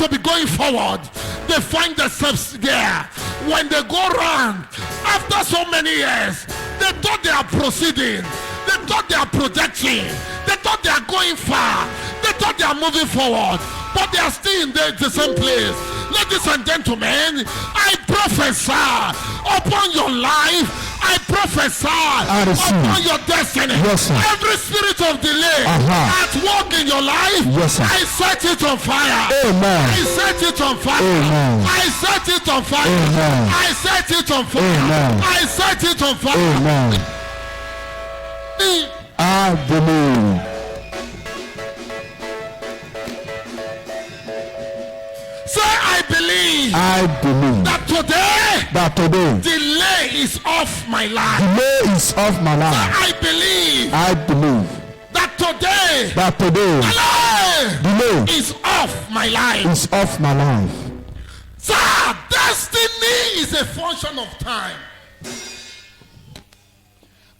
to be going forward, they find themselves there. When they go round, after so many years, they thought they are proceeding, they thought they are projecting, they thought they are going far, they thought they are moving forward, but they are still in the same place. Ladies and gentlemen, I prophesy upon your life, I prophesy upon your destiny. Yes, sir. Every spirit of delay at work in your life, yes, sir. I set it on fire. Amen. I set it on fire. Amen. I set it on fire. Amen. I set it on fire. Amen. I set it on fire. Amen. I believe. Say, I believe. I believe that today, delay is off my life. Delay is off my life. Say, I believe that today, delay is off my life. Is off my life. Sir, destiny is a function of time.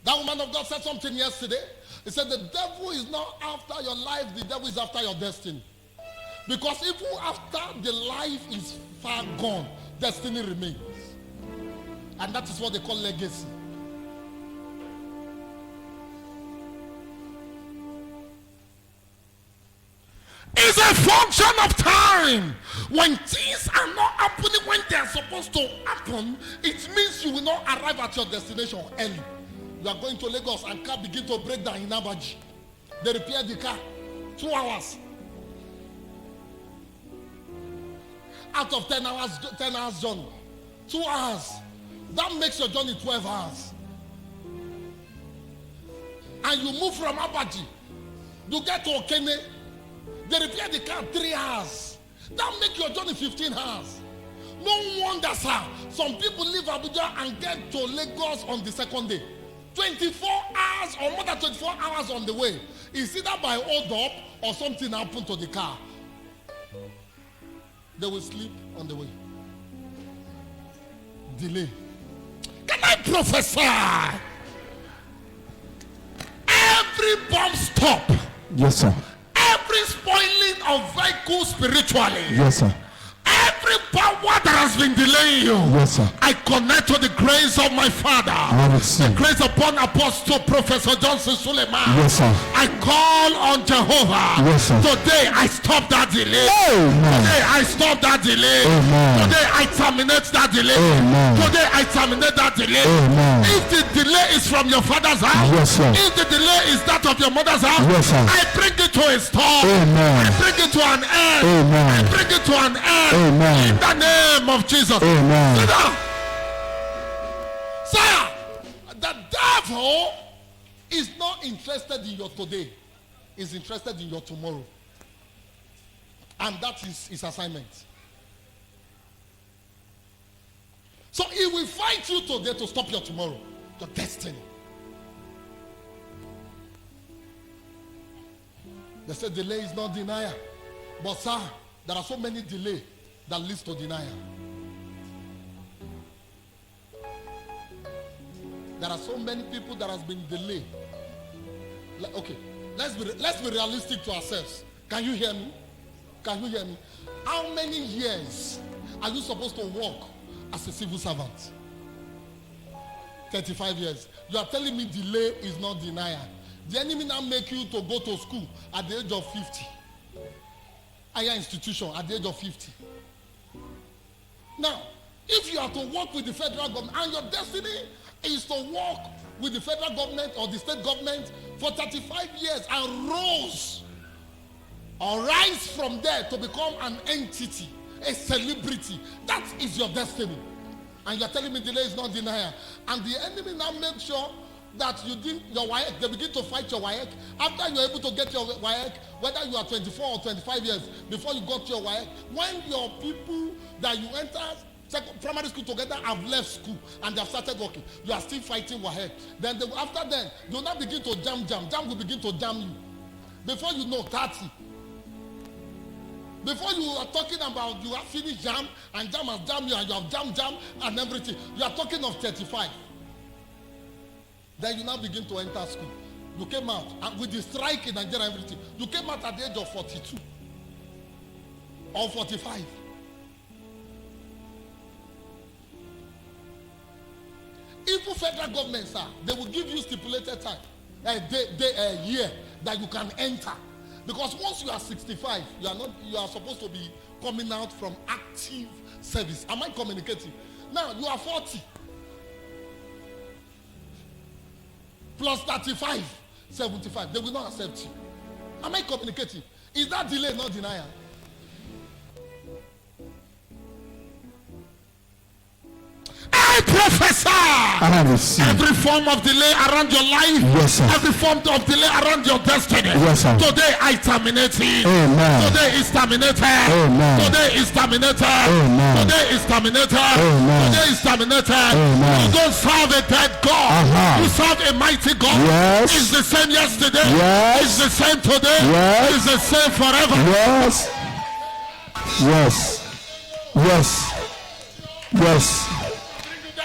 That woman of God said something yesterday. He said the devil is not after your life, the devil is after your destiny. Because even after the life is far gone, destiny remains. And that is what they call legacy. It's a function of time. When things are not happening when they are supposed to happen, it means you will not arrive at your destination early. You are going to Lagos and car begin to break down in Abaji. They repair the car. 2 hours. Out of 10 hours journey. 2 hours. That makes your journey 12 hours. And you move from Abaji. You get to Okene. They repair the car 3 hours. That makes your journey 15 hours. No wonder, sir. Some people leave Abuja and get to Lagos on the second day. 24 hours or more than 24 hours on the way. It's either by hold up or something happened to the car. They will sleep on the way. Delay. Can I prophesy? Every bomb stop. Yes, sir. Every spoiling of vehicles spiritually. Yes, sir. Every power that has been delaying you, yes, sir. I connect to the grace of my Father. The grace upon Apostle Professor Johnson Suleiman. Yes, sir. I call on Jehovah. Yes, sir. Today I stop that delay. Amen. Today I stop that delay. Amen. Today I terminate that delay. Amen. Today I terminate that delay. Amen. If the delay is from your father's house, yes, sir. If the delay is that of your mother's house, yes, sir. I bring it to a stop. Amen. I bring it to an end. Amen. I bring it to an end. Amen. In the name of Jesus. Amen. Sit down. Sir, the devil is not interested in your today. He's interested in your tomorrow. And that is his assignment. So he will fight you today to stop your tomorrow, your destiny. They say delay is not denial. But sir, there are so many delays that leads to denial. There are so many people that has been delayed. Okay, let's be realistic to ourselves. Can you hear me? Can you hear me? How many years are you supposed to work as a civil servant? 35 years. You are telling me delay is not denial. The enemy now make you to go to school at the age of 50. Higher institution at the age of 50. Now, if you are to work with the federal government and your destiny is to work with the federal government or the state government for 35 years and rise from there to become an entity, a celebrity, that is your destiny. And you're telling me delay is not denial. And the enemy now makes sure that you did your WAEC, they begin to fight your WAEC. After you're able to get your WAEC, whether you are 24 or 25 years before you got your WAEC, when your people that you enter primary school together have left school and they have started working, you are still fighting WAEC. Then after then, they will not begin to jam. Jam will begin to jam you. Before you know, 30. Before you are talking about you have finished jam and jam has jammed you and you have jam and everything, you are talking of 35. Then you now begin to enter school. You came out and with the strike in Nigeria and everything, you came out at the age of 42. or 45. Even federal government, sir, they will give you stipulated time, a year that you can enter. Because once you are 65, you are supposed to be coming out from active service. Am I communicating? Now you are 40 plus 35, 75. They will not accept you. Am I communicating? Is that delay not denial? I prophesy. I receive. Every form of delay around your life, Yes, sir. every form of delay around your destiny, Yes, sir. today I terminate it. Amen. Today is terminated. Amen. Today is terminated. Amen. Today is terminated. Amen. Today is terminated. Amen. You don't serve a dead God. Uh-huh. You serve a mighty God. Yes. It's the same yesterday. Yes. It's the same today. Yes. It's the same forever. Yes. Yes. Yes. Yes.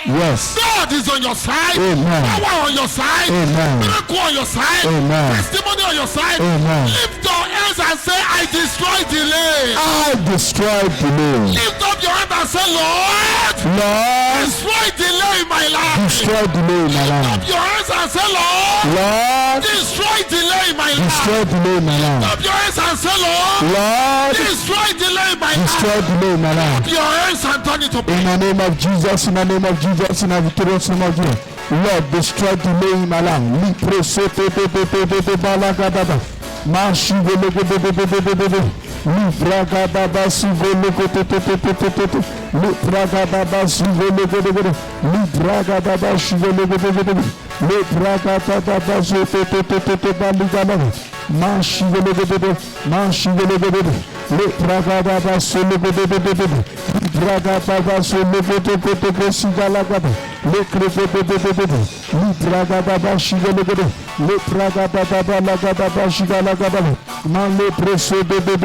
Yes. God is on your side. Amen. Power on your side. Amen. Miracle on your side. Amen. Testimony on your side. Amen. Lift your hands and say, I destroy delay. I destroy delay. Lift up your hand and say, Lord, Lord, destroy delay in my life. destroy delay in my Lift up life. your hands and say, Lord, Lord, destroy delay in my life. destroy delay in my Lift life. up your hands and say, Lord, Lord, destroy delay in my life. destroy delay in my life. Lift up your hands and turn it to In prayer. the name of Jesus, in the name of Jesus, in the victorious name of Jesus. Lord, destroy delay in my life. Lipro soto de balagadaba. Mashigo logo de. Libragadaba sugo logo de. Libragadaba sugo logo de. Libragadaba sugo logo de. Libragadaba soto de balagadaba. Mashigo logo de. Mashigo logo de. Libragadaba sugo logo de. Libragadaba sugo logo de. Sigalagaba. Le pragadaba shigalagada, le pragadaba lagadaba shigalagada, man le preso de le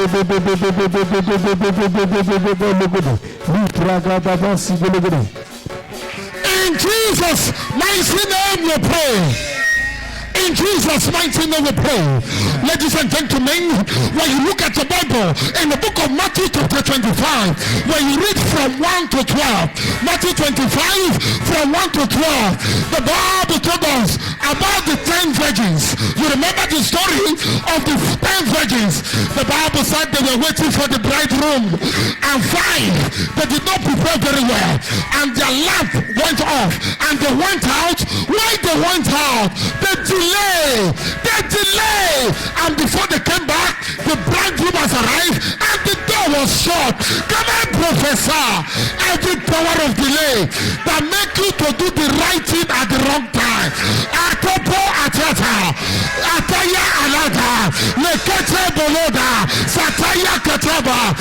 pragadaba shigalagada. In Jesus' mighty name we pray. In Jesus' mighty name we pray. Ladies and gentlemen, when you look at the Bible in the book of Matthew chapter 25, when you read from 1 to 12, Matthew 25 from 1 to 12, the Bible told us about the 10 virgins. You remember the story of the 10 virgins? The Bible said they were waiting for the bridegroom, and 5, they did not prepare very well, and their lamp went off, and they went out. Why they went out? They delay, and before they came back, the bridegroom has arrived and the door was shut. Can I prophesy every power of delay that make you to do the right thing at the wrong time? Atopo atata, ataya alada, lekete boloda, sataya kataba.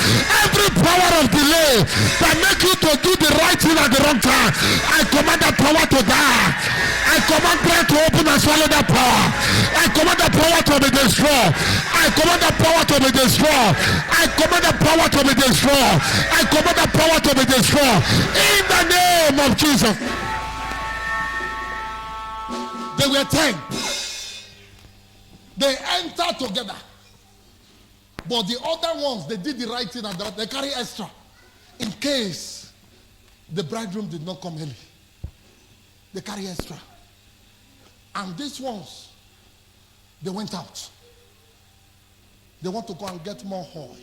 Every power of delay that make you to do the right thing at the wrong time, I command that power to die. I command prayer to open and swallow that power. I command the power to be destroyed. I command the power to be destroyed. I command the power to be destroyed. I command the power to be destroyed. In the name of Jesus. They were 10. They entered together. But the other ones, they did the right thing and they carry extra. In case the bridegroom did not come early. They carry extra. And these ones, they went out. They want to go and get more oil.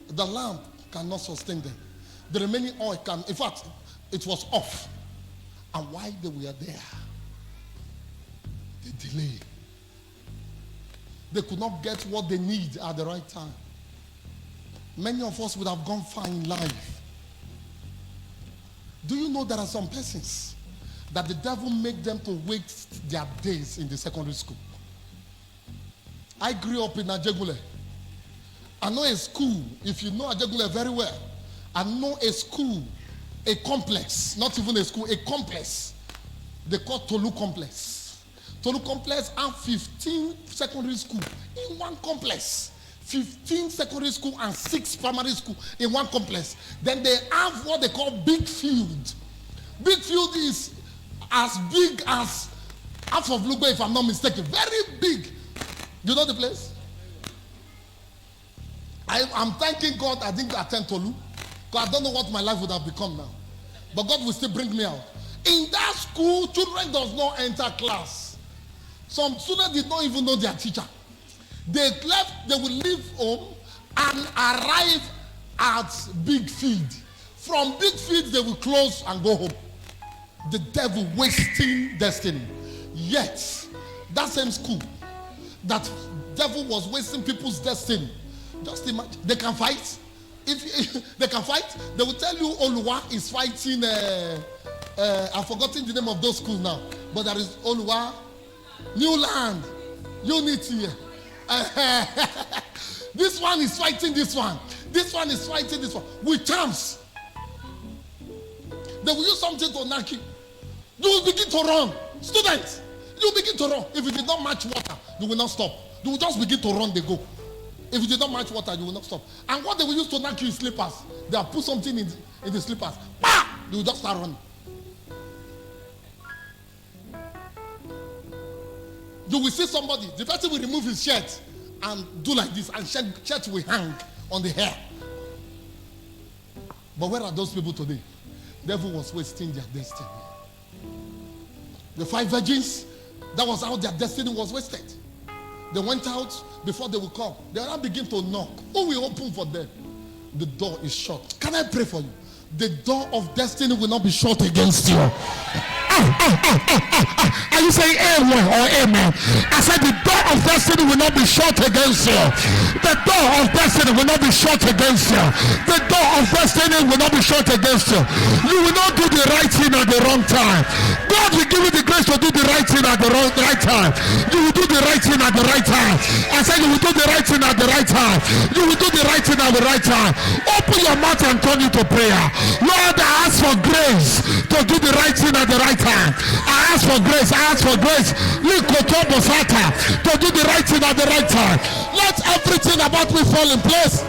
The lamp cannot sustain them. The remaining oil can, in fact, it was off. And while they were there, they delayed. They could not get what they need at the right time. Many of us would have gone far in life. Do you know there are some persons that the devil make them to waste their days in the secondary school? I grew up in Ajegule. I know a school, if you know Ajegule very well, I know a school, a complex, not even a school, a complex. They call Tolu Complex. Tolu Complex and 15 secondary school in one complex. 15 secondary school and 6 primary school in one complex. Then they have what they call big field. Big field is as big as half of Lugbe, if I'm not mistaken. Very big. You know the place? I'm thanking God I didn't attend Tolu. Because I don't know what my life would have become now. But God will still bring me out. In that school, children does not enter class. Some students did not even know their teacher. They will leave home and arrive at Big Field. From Big Field, they will close and go home. The devil wasting destiny. Yet, that same school, that devil was wasting people's destiny. Just imagine, they can fight. If they can fight, they will tell you Oluwa is fighting. I've forgotten the name of those schools now, but there is Oluwa, New Land, Unity. This one is fighting this one. This one is fighting this one with charms. They will use something to knock you. You will begin to run. Students, you will begin to run. If you did not match water, you will not stop. You will just begin to run, they go. If you did not match water, you will not stop. And what they will use to knock you is slippers. They have put something in the slippers. Bah! You will just start running. You will see somebody, the person will remove his shirt and do like this, and shirt will hang on the hair. But where are those people today? The devil was wasting their destiny. The 5 virgins, that was how their destiny was wasted. They went out before they would come. They will now begin to knock. Who will open for them? The door is shut. Can I pray for you? The door of destiny will not be shut against you. Are you saying amen or amen? I said the door of destiny will not be shut against you. The door of destiny will not be shut against you. The door of destiny will not be shut against you. You will not do the right thing at the wrong time. God will give you the grace to do the right thing at the right time. You will do the right thing at the right time. I said you will do the right thing at the right time. You will do the right thing at the right time. Open your mouth and turn it to prayer. Lord, I ask for grace to do the right thing at the right time. I ask for grace. I ask for grace. To do the right thing at the right time. Let everything about me fall in place.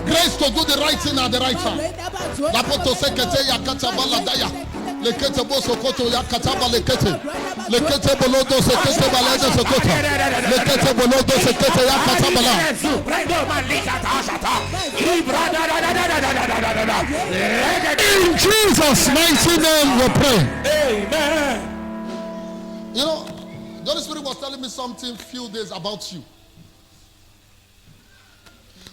Grace to do the right thing at the right time. Lapoto sekete ya katabala daya. Lekete boso koto ya kataba lekete. Lekete bolodo sekete balada sokoto. Lekete bolodo sekete ya katabala. In Jesus' mighty name we pray. Amen. You know, the Holy Spirit was telling me something few days about you.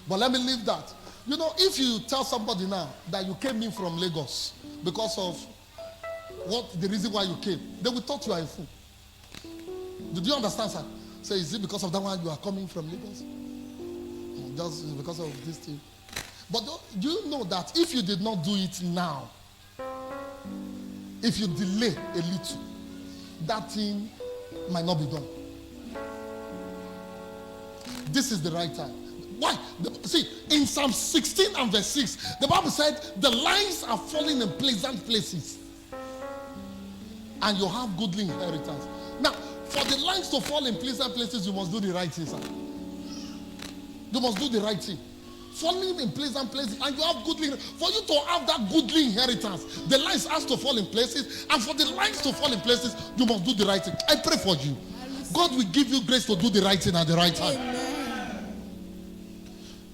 But let me leave that. You know, if you tell somebody now that you came in from Lagos because of the reason why you came, they will thought you are a fool. Did you understand, sir? Say, is it because of that one you are coming from Lagos? Just because of this thing. But do you know that if you did not do it now, if you delay a little, that thing might not be done. This is the right time. Why? See, in Psalm 16 and verse 6, the Bible said, the lines are falling in pleasant places, and you have goodly inheritance. Now, for the lines to fall in pleasant places, you must do the right thing, sir. You must do the right thing. Falling in pleasant places, and you have goodly. For you to have that goodly inheritance, the lines has to fall in places, and for the lines to fall in places, you must do the right thing. I pray for you. God will give you grace to do the right thing at the right time. Amen.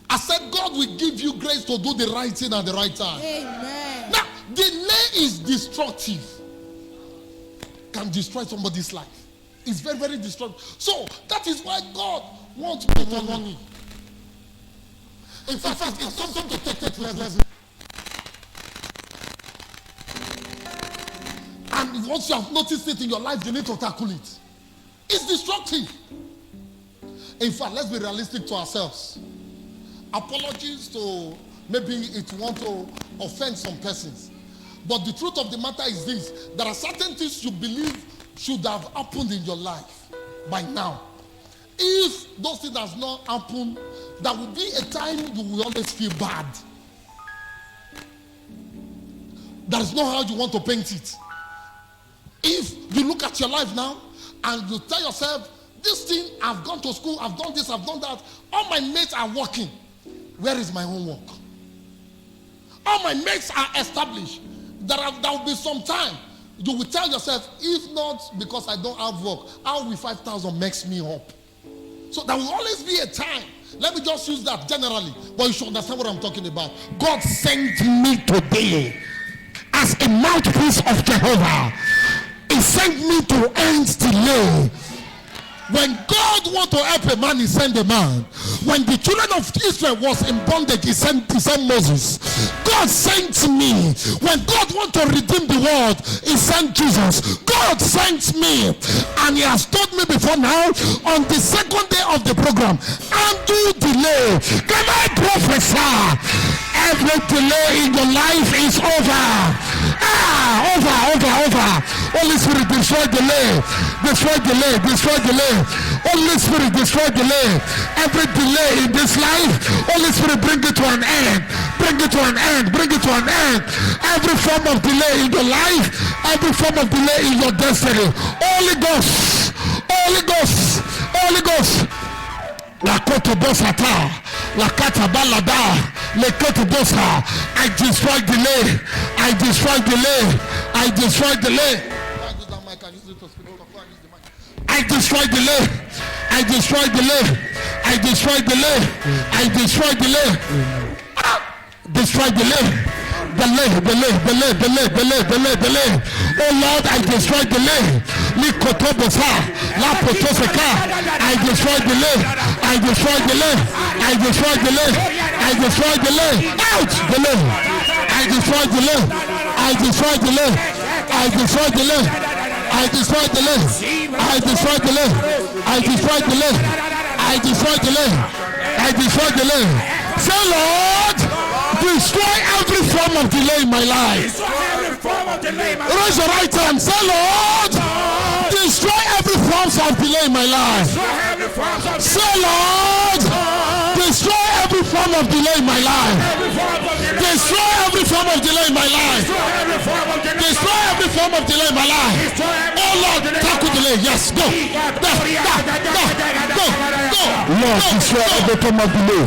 I said God will give you grace to do the right thing at the right time. Amen. Now, delay is destructive. Can destroy somebody's life. It's very, very destructive. So, that is why God wants more money. In fact, it's something to take place. And once you have noticed it in your life, you need to tackle it. It's destructive. In fact, let's be realistic to ourselves. Apologies to maybe it want to offend some persons. But the truth of the matter is this. There are certain things you believe should have happened in your life by now. If those things has not happened, there will be a time you will always feel bad. That is not how you want to paint it. If you look at your life now and you tell yourself, this thing, I've gone to school, I've done this, I've done that, all my mates are working, where is my homework? All my mates are established. There will be some time you will tell yourself, if not because I don't have work, how will 5,000 makes me up? So there will always be a time. Let me just use that generally, but you should understand what I'm talking about. God sent me today as a mouthpiece of Jehovah. He sent me to end delay. When God wants to help a man, he sent a man. When the children of Israel was in bondage, he sent Moses. God sent me. When God wants to redeem the world, he sent Jesus. God sent me. And he has told me before now, on the second day of the program, undo delay. Can I prophesy? Every delay in your life is over. Over. Holy Spirit, destroy delay. Destroy delay. Destroy delay. Holy Spirit, destroy delay. Every delay in this life, Holy Spirit, bring it to an end. Bring it to an end. Bring it to an end. Every form of delay in your life, every form of delay in your destiny. Holy Ghost. Holy Ghost. Holy Ghost. La koto bosata, la kata balada, le koto bosa. I destroy delay. I destroy delay. I destroy delay. I destroy delay. I destroy delay. I destroy delay. I destroy delay. Destroy delay. Delay. Oh Lord, I destroy delay. Likotobosa, la potoseka. I destroy delay. I destroy delay. I destroy delay. I destroy delay. Out delay. I destroy delay. I destroy delay. I destroy delay. I destroy delay. I destroy delay. I destroy delay. I destroy delay. I destroy delay. Say, Lord, destroy every form of delay in my life. Raise your right hand. Say, Lord, destroy every form of delay in my life. Say, Lord, destroy every form of delay in my life. Destroy every form of delay in my life. Destroy every form of delay in my life. Oh Lord, tackle delay. Yes, go. Lord, destroy every form of delay.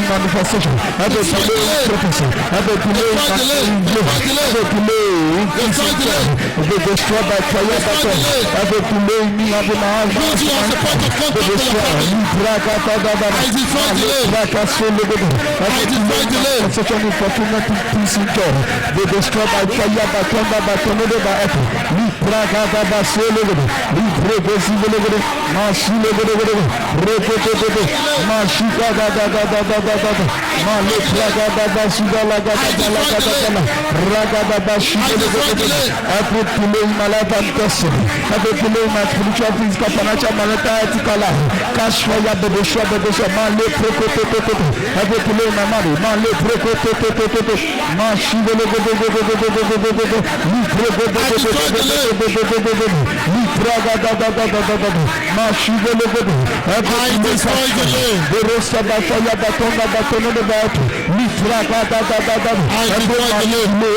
Manifestation, every delay in prophecy, every delay in be destroyed by fire, every delay in me having my eyes, be destroyed. Such an opportunity, peace in God, be destroyed by fire, by thunder, by tornado, by earth. Every delay in my life and destiny, every delay in my spiritual, physical, financial, marital, ethical life, cash fire, every delay in my money,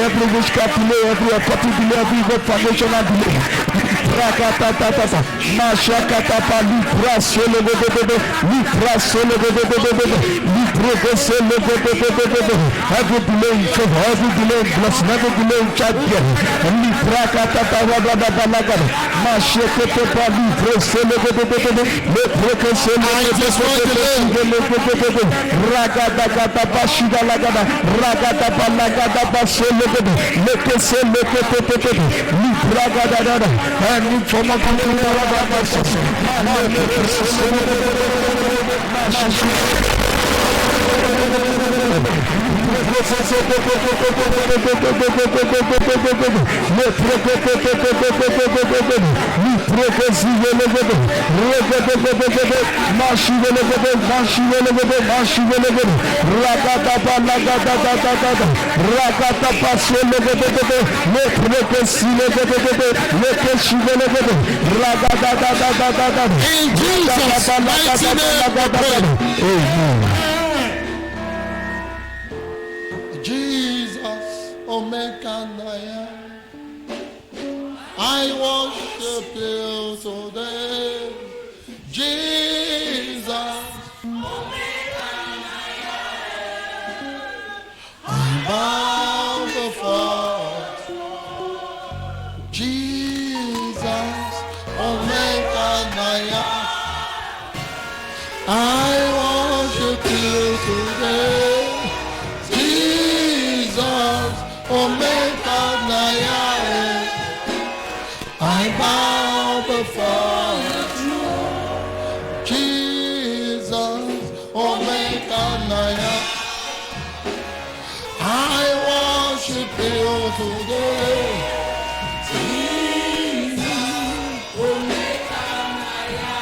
every witchcraft delay, every occultic delay, every evil foundational delay. Every delay in favor, every delay in blessing, every delay in childbearing. Any form of In Jesus' mighty name we pray. Jesus, Omega Naya, I worship you today. Jesus, I bow before Jesus, Omega Naya, I worship you today. Jesus, Omega Naya, I bow before you. Jesus, Omega Naya, I worship you today. Jesus, Omega Naya,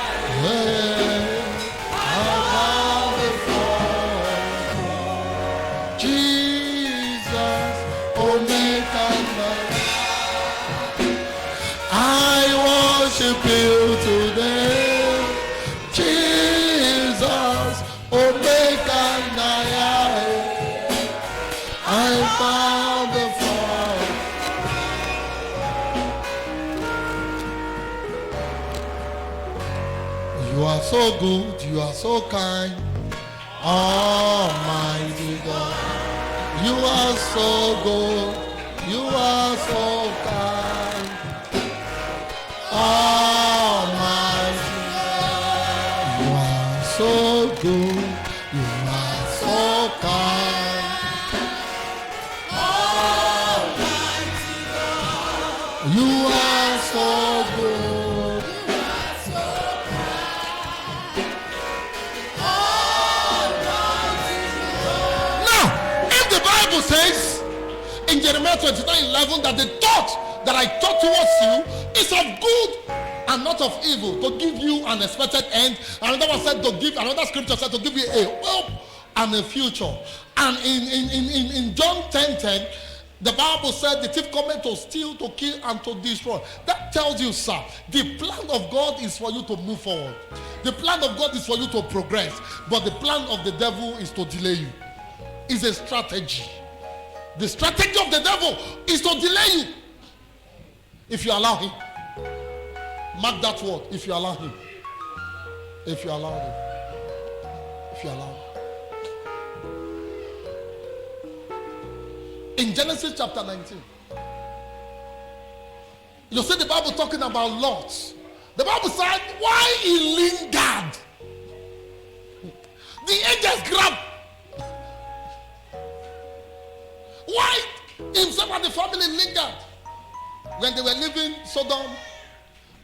I bow before you. Jesus, Omega Naya, I worship you today. Jesus, Omega Naya, I bow before you. You are so good, you are so kind, Almighty God. You are so good, you are so kind, Almighty God. You are so good, you are so kind, Almighty God. You are so good, you are so kind, Almighty God. Now, if the Bible says in Jeremiah 29:11 that the thought that I thought towards you is of good and not of evil, to give you an expected end. Another one said to give, another scripture said to give you a hope and a future. And in John 10:10, the Bible said the thief cometh to steal, to kill, and to destroy. That tells you, sir, the plan of God is for you to move forward. The plan of God is for you to progress. But the plan of the devil is to delay you. It's a strategy. The strategy of the devil is to delay you. If you allow him. Mark that word. If you allow him. If you allow him. If you allow him. In Genesis chapter 19, you see the Bible talking about Lot. The Bible said, why he lingered. The angels grabbed. Why himself and the family lingered when they were leaving Sodom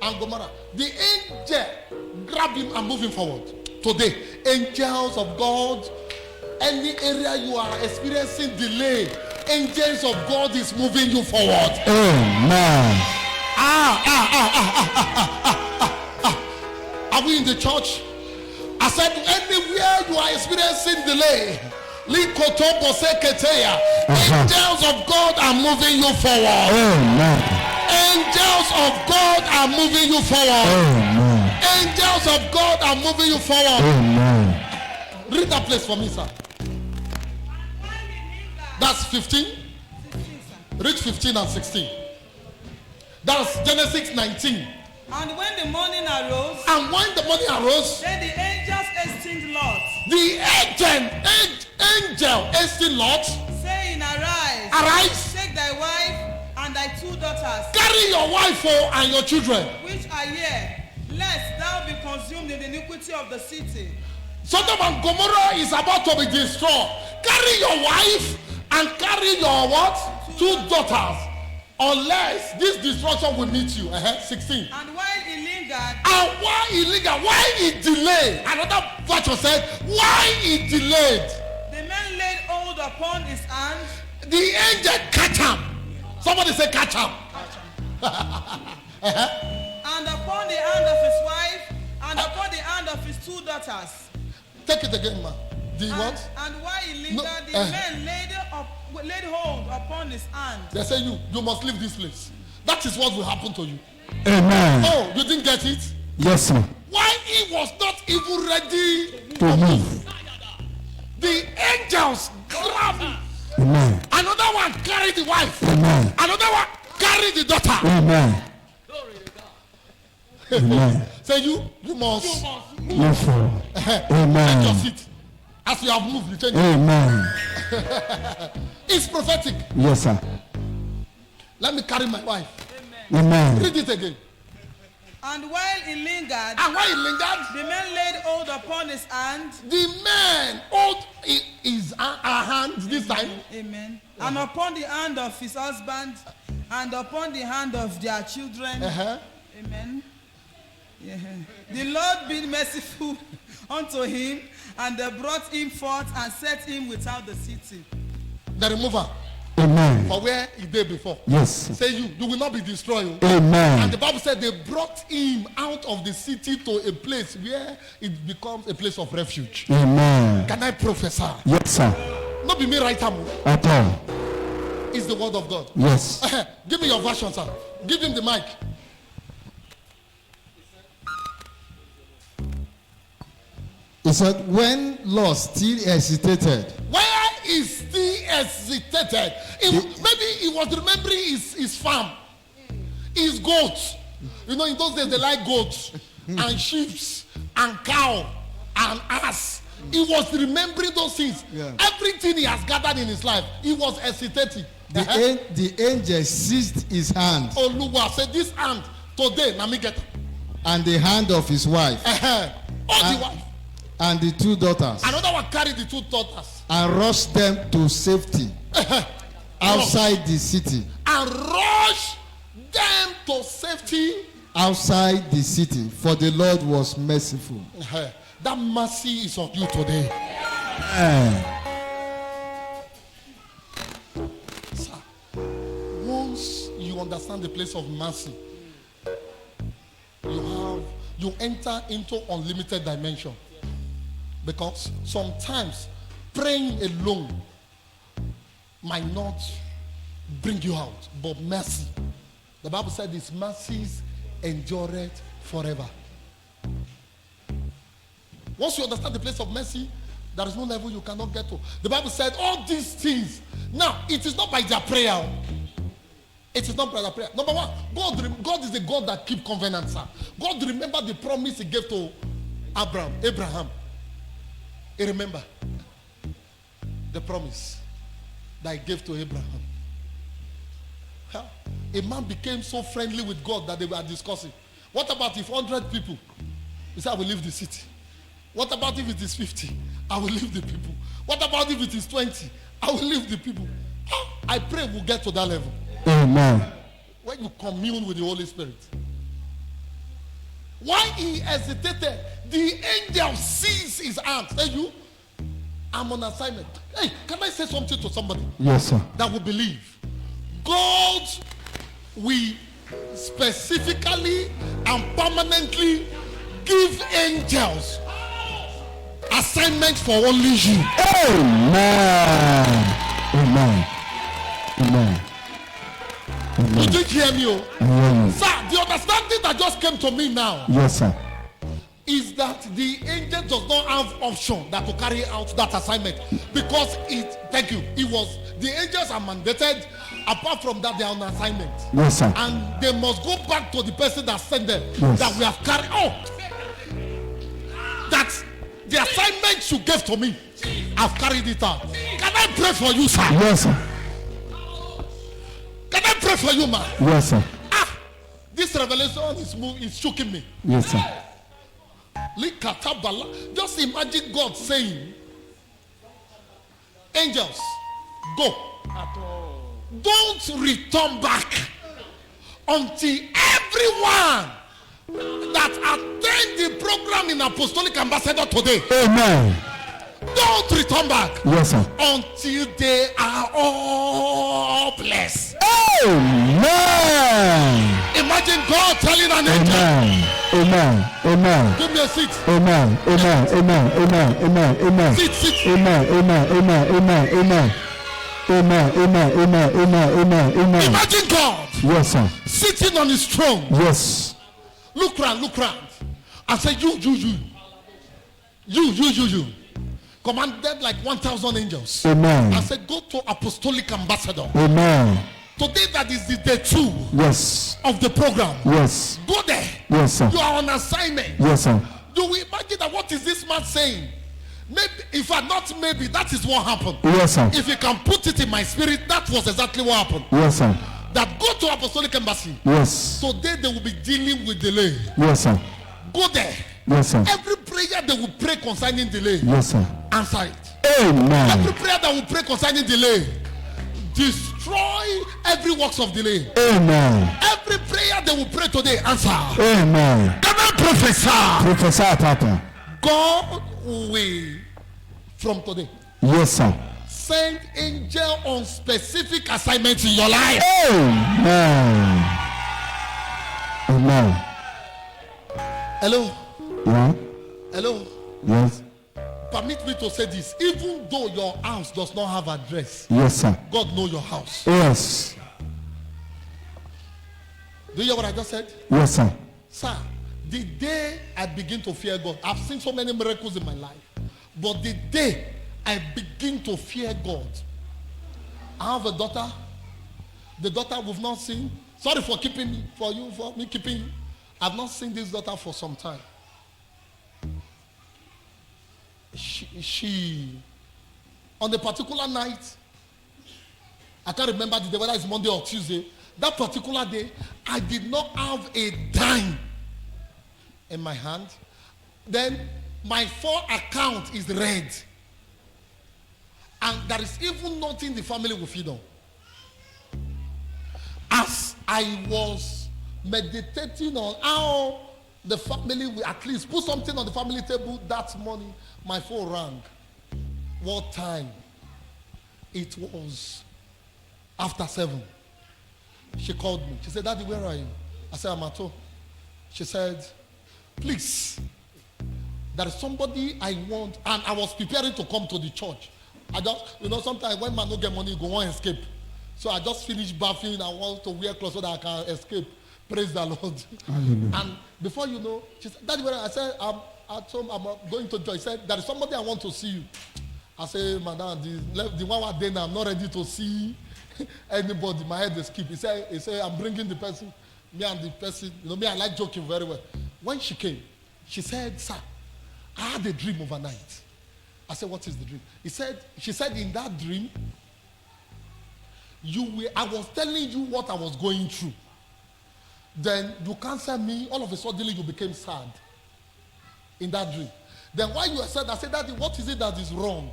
and Gomorrah? The angel grabbed him and moved him forward. Today, angels of God, any area you are experiencing delay, angels of God is moving you forward. Amen. Are we in the church? I said anywhere you are experiencing delay, angels of God are moving you forward. Amen. Angels of God are moving you forward. Amen. Angels of God are moving you forward. Amen. Read that place for me, sir. That's 15. Read 15 and 16. That's Genesis 19. And when the morning arose, And when the morning arose, then the angels esteemed Lot, the angel esteemed Lot, saying, Arise, arise, take thy wife and thy 2 daughters, carry your wife and your children. which are here, lest thou be consumed in the iniquity of the city. Sodom and Gomorrah is about to be destroyed. Carry your wife and carry your what? 2 daughters. Unless this destruction will meet you. 16. And while he lingered, And why he lingered? Why he delayed? Another version said, why he delayed? the men laid hold upon his hand, the angel catch him. Somebody say catch him. and upon the hand of his wife, and upon the hand of his 2 daughters. Take it again, man. The what? And while he lingered, No, the men laid hold upon his hand. They say you must leave this place. That is what will happen to you. Amen. Oh, you didn't get it? Yes, sir. Why he was not even ready To move. the angels grab him. Amen. Another one carried the wife. Amen. Another one carried the daughter. Amen. Amen. Say you must Move forward. change your Amen. seat. As you have moved, you change it. Amen. It's prophetic. Yes, sir. Let me carry my wife. Amen. Read it again. And while he lingered, And while he lingered, the men laid hold upon his hand. the man hold his hand this time. Amen. And upon the hand of his husband, and upon the hand of their children. Amen. Yeah. The Lord be merciful unto him, and they brought him forth and set him without the city. The remover Amen. for where he did before. Yes. Say you will not be destroyed. And Amen. the Bible said they brought him out of the city to a place where it becomes a place of refuge. Amen. Can I prophesy? Yes, sir. Not be me right now. At all. It's the word of God. Yes. Give me your version, sir. Give him the mic. He said, when Lot still hesitated, Where is he hesitated? Maybe he was remembering his farm, his goats. You know, in those days they like goats and sheep and cow and ass. He was remembering those things. Yeah. Everything he has gathered in his life, he was hesitating. the angel seized his hand Oluwa said, this hand today, na me get. and the hand of his wife Oh, the wife. and the 2 daughters Another one carried the 2 daughters and rushed them to safety outside the city. and rushed them to safety. Outside the city, for the Lord was merciful. That mercy is on you today. Sir, once you understand the place of mercy, you enter into unlimited dimension. Because sometimes praying alone might not bring you out, but mercy. The Bible said his mercies endureth forever. Once you understand the place of mercy, there is no level you cannot get to. The Bible said all these things. Now, it is not by their prayer. It is not by their prayer. Number one, God is a God that keeps covenants. God remembered the promise he gave to Abraham. He remembered the promise that he gave to Abraham. A man became so friendly with God that they were discussing. What about if 100 people? He said, I will leave the city. What about if it is 50? I will leave the people. What about if it is 20? I will leave the people. I pray we'll get to that level. Amen. When you commune with the Holy Spirit. Why he hesitated? The angel sees his hand. Say you, I'm on assignment. Hey, can I say something to somebody Yes, sir. that will believe? God will specifically and permanently give angels assignment for only you. Amen. Amen. Amen. You didn't hear me, oh? I hear you. Sir, the understanding that just came to me now Yes, sir. is that the angel does not have option that to carry out that assignment because the angels are mandated. Apart from that, they are on assignment. Yes, sir. And they must go back to the person that sent them. Yes. That we have carried out. That the assignment you gave to me, I've carried it out. Can I pray for you, sir? Yes, sir. Can I pray for you, man? Yes, sir. This revelation is shocking me. Yes, sir. Just imagine God saying, angels, go. Don't return back until everyone that attend the program in Apostolic Ambassador today, Amen. Don't return back. Yes, sir. Until they are all blessed. Amen. Imagine God telling an angel. Amen. Amen. Give me a seat. Amen. Amen. Amen. Amen. Amen. Amen. Sit. Amen. Amen. Amen. Amen. Amen. Amen. Amen. Amen. Amen. Amen. Amen. Imagine God Yes, sir. sitting on his throne. Yes. Look round. And say, you. Commanded like 1,000 angels. Amen. And said, go to apostolic ambassador. Amen. Today that is the day 2 Yes. of the program. Yes. Go there. Yes, sir. You are on assignment. Yes, sir. You will imagine that what is this man saying? Maybe, if I not maybe, that is what happened. Yes, sir. If you can put it in my spirit, that was exactly what happened. Yes, sir. That go to apostolic embassy. Yes. Today they will be dealing with delay. Yes, sir. Go there. Yes, sir. Every prayer they will pray concerning delay, Yes, sir. answer it. Amen. Every prayer that will pray concerning delay, destroy every works of delay. Amen. Every prayer they will pray today, answer. Amen. Can I prophesy? Prophesy, Papa. God will, from today, Yes, sir. send angel on specific assignments in your life. Amen. Amen. Hello. Yeah. Hello. Yes. Permit me to say this. Even though your house does not have address, Yes, sir. God knows your house. Yes. Do you hear what I just said? Yes, sir. Sir, the day I begin to fear God, I've seen so many miracles in my life. But the day I begin to fear God, I have a daughter. The daughter we've not seen. Sorry for keeping me, for me keeping you. I've not seen this daughter for some time. She on a particular night, I can't remember the day, whether it's Monday or Tuesday. That particular day, I did not have a dime in my hand. Then my 4 account is red. And there is even nothing the family will feed on. As I was meditating on how the family will at least put something on the family table that morning, my phone rang. What time? It was after 7. She called me. She said, Daddy, where are you? I said, I'm at home. She said, please, there is somebody I want, and I was preparing to come to the church. I just, sometimes when man don't get money, go on escape. So I just finished bathing. I want to wear clothes so that I can escape. Praise the Lord. And before you know, she said, Daddy, where are you? I said, I'm at home. I'm going to church. She said, there is somebody I want to see you. I said, Madam, the one who then I'm not ready to see anybody. My head is skip. He said, I'm bringing the person. Me and the person, me, I like joking very well. When she came, she said, sir, I had a dream overnight. I said, what is the dream? She said, in that dream, I was telling you what I was going through. Then you canceled me, all of a sudden you became sad in that dream. Then while you were sad, I said, Daddy, what is it that is wrong?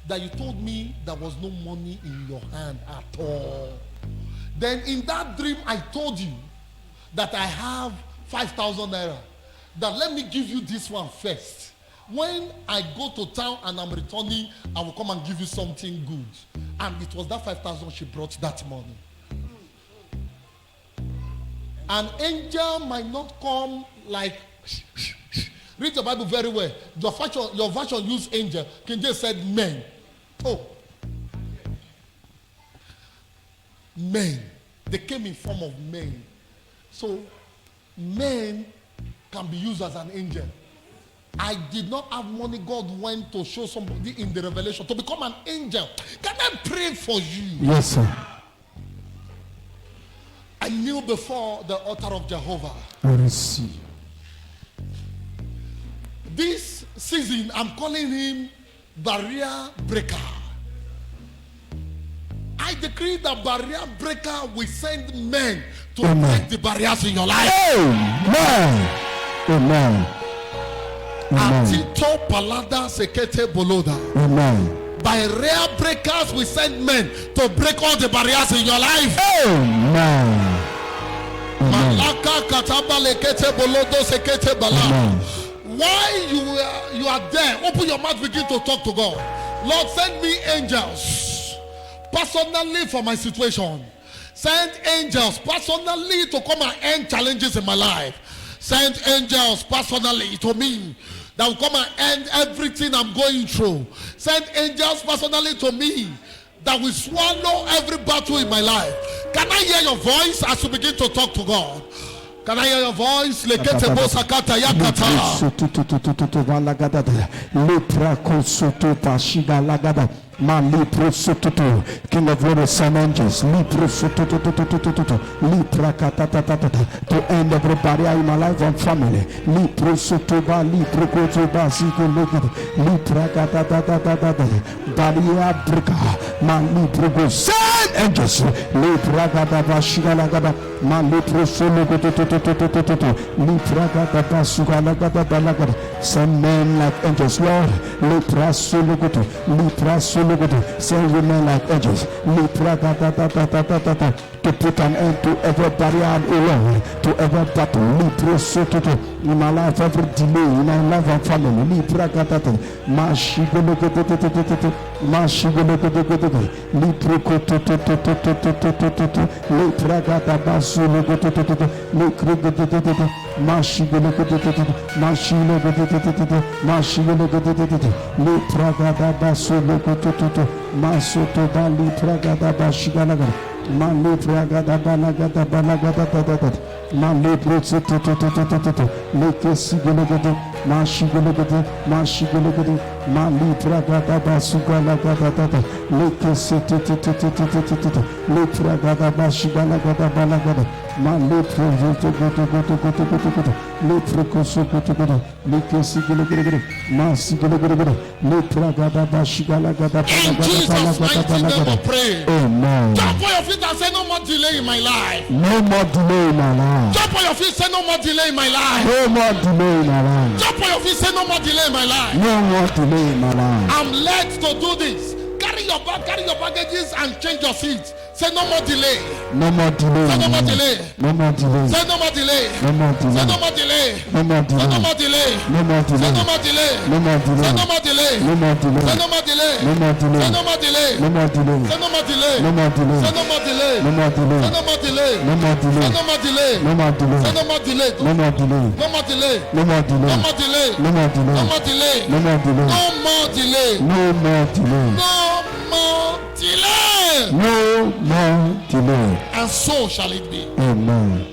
That you told me there was no money in your hand at all. Then in that dream, I told you that I have 5,000 naira. That let me give you this one first. When I go to town and I'm returning, I will come and give you something good. And it was that 5,000 she brought that morning. An angel might not come like, read the Bible very well. Your version used angel. King James said men. Oh. Men. They came in form of men. So, men can be used as an angel. I did not have money. God went to show somebody in the revelation to become an angel. Can I pray for you? Yes, sir. I kneel before the altar of Jehovah. I receive. This season, I'm calling him barrier breaker. I decree that barrier breaker will send men to break the barriers in your life. Amen. Amen. Atito palada sekete boloda. Amen. Barrier breakers will send men to break all the barriers in your life. Amen. Malaka kataba lekete bolodo sekete bala. While you are there, open your mouth, begin to talk to God. Lord, send me angels personally for my situation. Send angels personally to come and end challenges in my life. Send angels personally to me that will come and end everything I'm going through. Send angels personally to me that will swallow every battle in my life. Can I hear your voice as you begin to talk to God? Can I hear your voice? Lekete bosakata yakata. King of glory, send angels to end every barrier in my life and family. Send angels. Send men like angels, Lord. Send women like angels. To put an end to every barrier, Lord, to every battle. In my life, every delay in my life and family. Mali pragada balagada balagada Mali protsototototototo Leke sigologado Mashigologado Mashigologado Mali pragada basugalagada Leke setetotototototo Le pragada bashigalagada balagada Mali protsototototototo Le prekosototototo Leke sigologado Masigologado Le pragada bashigalagada balagada. Amen. Jump on your feet and say no more delay in my life. No more delay in my life. Jump on your feet, say no more delay in my life. No more delay in my life. Jump on your feet, say no more delay in my life. No more delay in my life. I'm led to do this. Carry your baggages and change your seat. Say no more delay. No more delay. Say no more delay. No more delay. Say no more delay. No more delay. Say no more delay. No more delay. Say no more delay. No more delay. Say no more delay. No more delay. Say no more delay. No more delay. Say no more delay. No more delay. Say no more delay. No more delay. Say no more delay. No more delay. Say no more delay. No more delay. Say no more delay. No more delay. Say no more delay. No more delay. Say no more delay. No more delay. No more delay. No more delay. No more delay. No more delay. No more delay. No more delay. No more delay. No more delay. No more delay. No more delay. And so shall it be. Amen.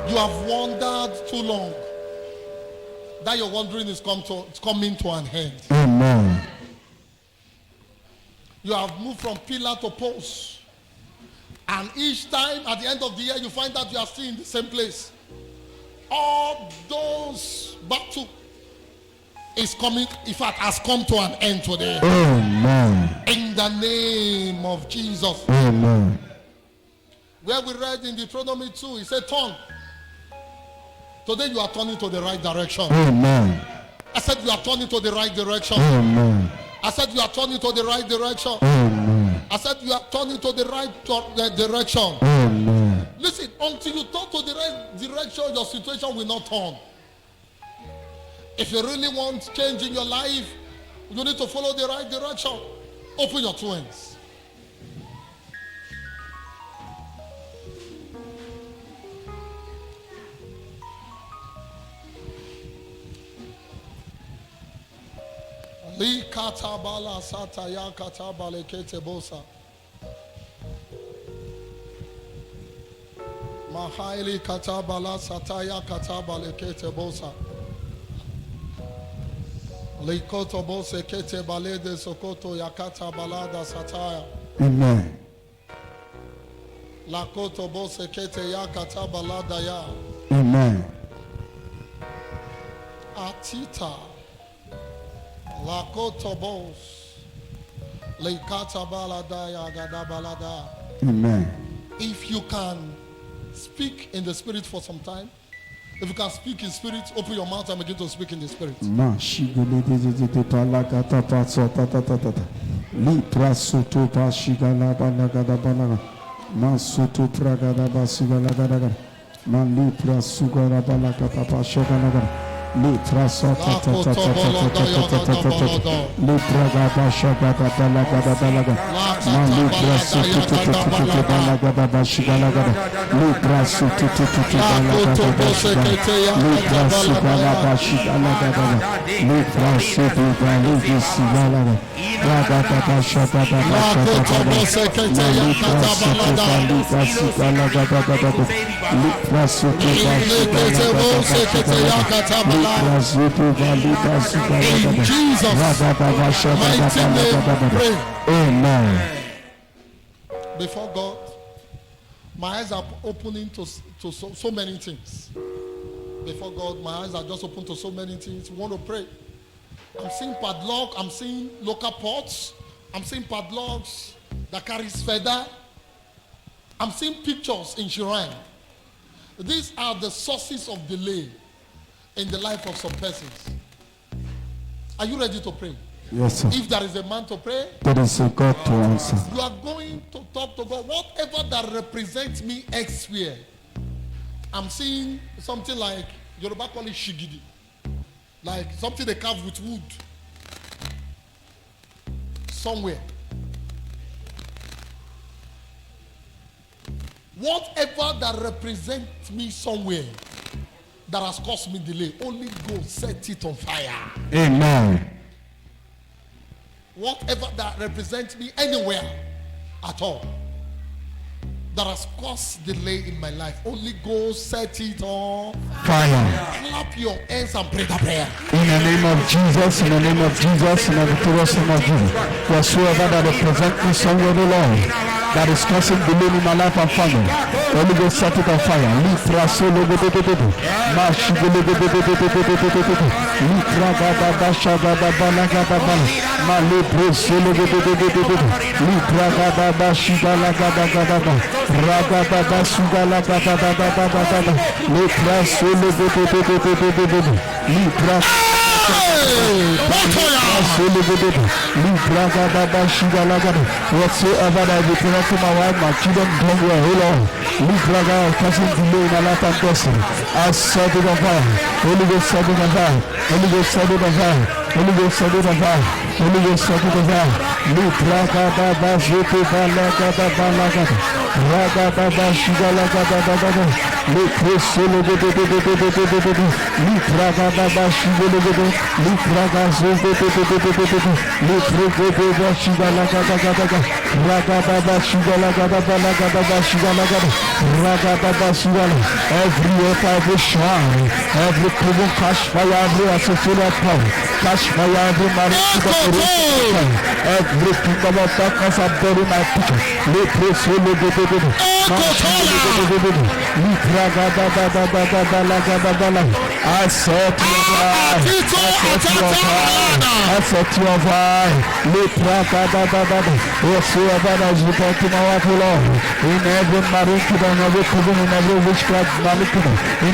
You have wandered too long. That your wandering is coming to an end. Amen. You have moved from pillar to post. And each time at the end of the year, you find that you are still in the same place. All those battle is coming, in fact, has come to an end today. Amen. In the name of Jesus. Amen. Where we read in Deuteronomy 2, he said, turn. Today you are turning to the right direction. Amen. I said you are turning to the right direction. Amen. I said you are turning to the right direction. Amen. I said you are turning to the right direction. Amen. Listen, until you turn to the right direction, your situation will not turn. If you really want change in your life, you need to follow the right direction. Open your twins. Li katabala sataya katabale ketebosa. Mahaili katabala sataya katabale ketebosa. Likoto bose kete balede sokoto yakata balada sataya. Amen. Lakoto bose kete yakata balada ya. Amen. Atita. Lakoto bos. Likata balada ya gada balada. Amen. If you can speak in the spirit for some time, if you can speak in spirit, open your mouth and begin to speak in the spirit. Malibra sugara balaka papa shaganaga. Libra sota tata Libra gaba shagada balagada balaga. Malibra sutu balagada bashigalaga. Libra sutu balagada bashigalaga. Libra sugara bashigalaga. Libra sutu balagada sigalaga. Ragada bashagada bashagada. Malibra sutu balagada sigalaga. Libra sutu bashigalaga. In Jesus' mighty name, pray. Amen. Before God, my eyes are opening to so many things. Before God, my eyes are just open to so many things. We want to pray. I'm seeing padlock. I'm seeing local ports. I'm seeing padlocks that carries feather. I'm seeing pictures in shrine. These are the sources of delay in the life of some persons. Are you ready to pray? Yes, sir. If there is a man to pray, there is a God to answer. You are going to talk to God. Whatever that represents me elsewhere. I'm seeing something like Yoruba call it shigidi, like something they carve with wood somewhere. Whatever that represents me somewhere that has caused me delay, only go set it on fire. Amen. Whatever that represents me anywhere at all that has caused delay in my life, only go set it on fire. Clap your hands and pray the prayer. In the name of Jesus, in the name of Jesus, in the victorious name of Jesus. Whatsoever that represents me somewhere, the Lord, that is causing delay in my life and family, only go set it on fire. Libra solo go do. Mash go do. Libra baba shaba baba baba. Malibra solo go do. Libra baba shigala baba. Raga baba sugala baba. Libra solo go do. Libra whatsoever that will connect to my wife, my children, don't go hold on. Libra causing delay in my life and destiny. I set it on fire. Holy Ghost set it on fire. Holy Ghost set it on fire. Holy Ghost set it on fire. Holy Ghost set it on fire. Libra baba zoto balaga. Raga baba shigala baba. Libra solo go. Libra baba shigala go. Libra zoto. Libra go shigala baba. Raga baba shigala baba shigala. Raga baba shigala. Every altar, every shrine, every proven cash fire, every associated power, cash fire, every marriage, every kingdom of darkness, I bury my picture. Libra solo go. I set you on fire. I set you on fire. Whatsoever that is reported to my wife, Lord, in every marriage, in every coven, in every witchcraft, in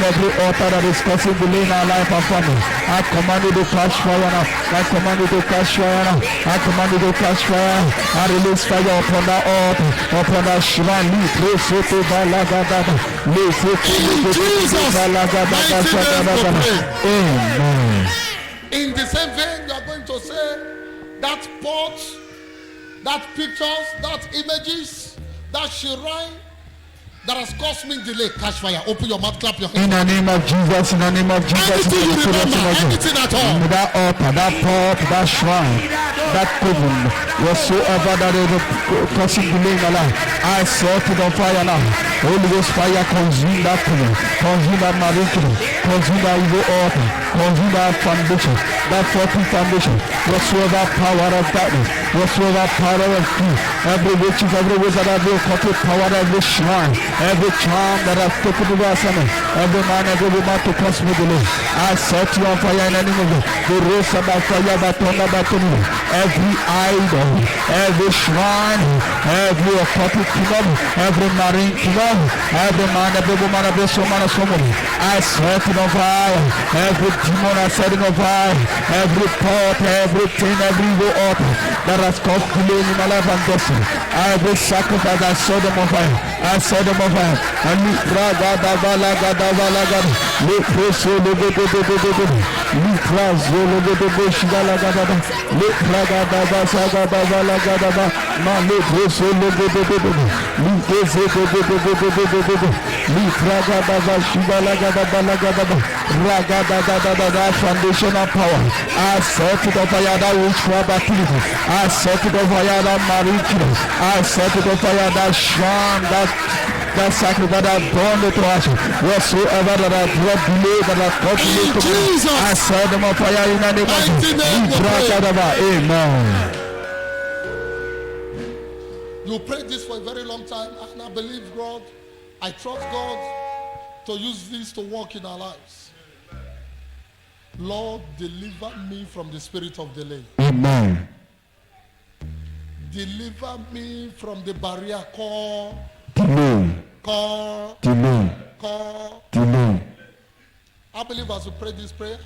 every altar that is causing delay in our life and family, I command you to catch fire now. I command you to catch fire now. I command you to catch fire. I release fire upon that altar, upon that shrine. In Jesus' mighty name. Amen. In the same vein, you are going to say that pot, that pictures, that images, that shrine that has caused me delay, catch fire. Open your mouth, clap your hands. In the name of Jesus, in the name of Jesus. Anything you remember, anything at all. That altar, that pot, that shrine, that coven, whatsoever that is causing delay in my life, I set it on fire now. Holy Ghost fire, consume that coven, consume that marriage, consume that evil altar, consume that foundation, that faulty foundation, whatsoever power of darkness, whatsoever power of fear, every witches, every wizard, every corporate power, every shrine, every charm that has taken over us, every man, every woman to cause me delay, I set you on fire in the name of God. The rose of my fire, every idol, every shrine, every occultic kingdom, every marine kingdom, every man, every woman, every woman, I set it on fire. Every demon I set it on fire. Every pot, everything, every evil altar that has caused delay in my life and destiny. Every sacrifice I set them on fire. I I set them on fire. And foundational power. I set it on fire that witchcraft activity. I set it on fire that marriage. I set it on fire that sham, that sacrifice that burned it to us. Whatsoever that I brought delay, that I brought delay to me, I set them on fire in the name of Jesus. Amen. You prayed this for a very long time, and I believe God, I trust God to use this to work in our lives. Lord, deliver me from the spirit of delay. Amen. Deliver me from the barrier called delay. I believe as you pray this prayer,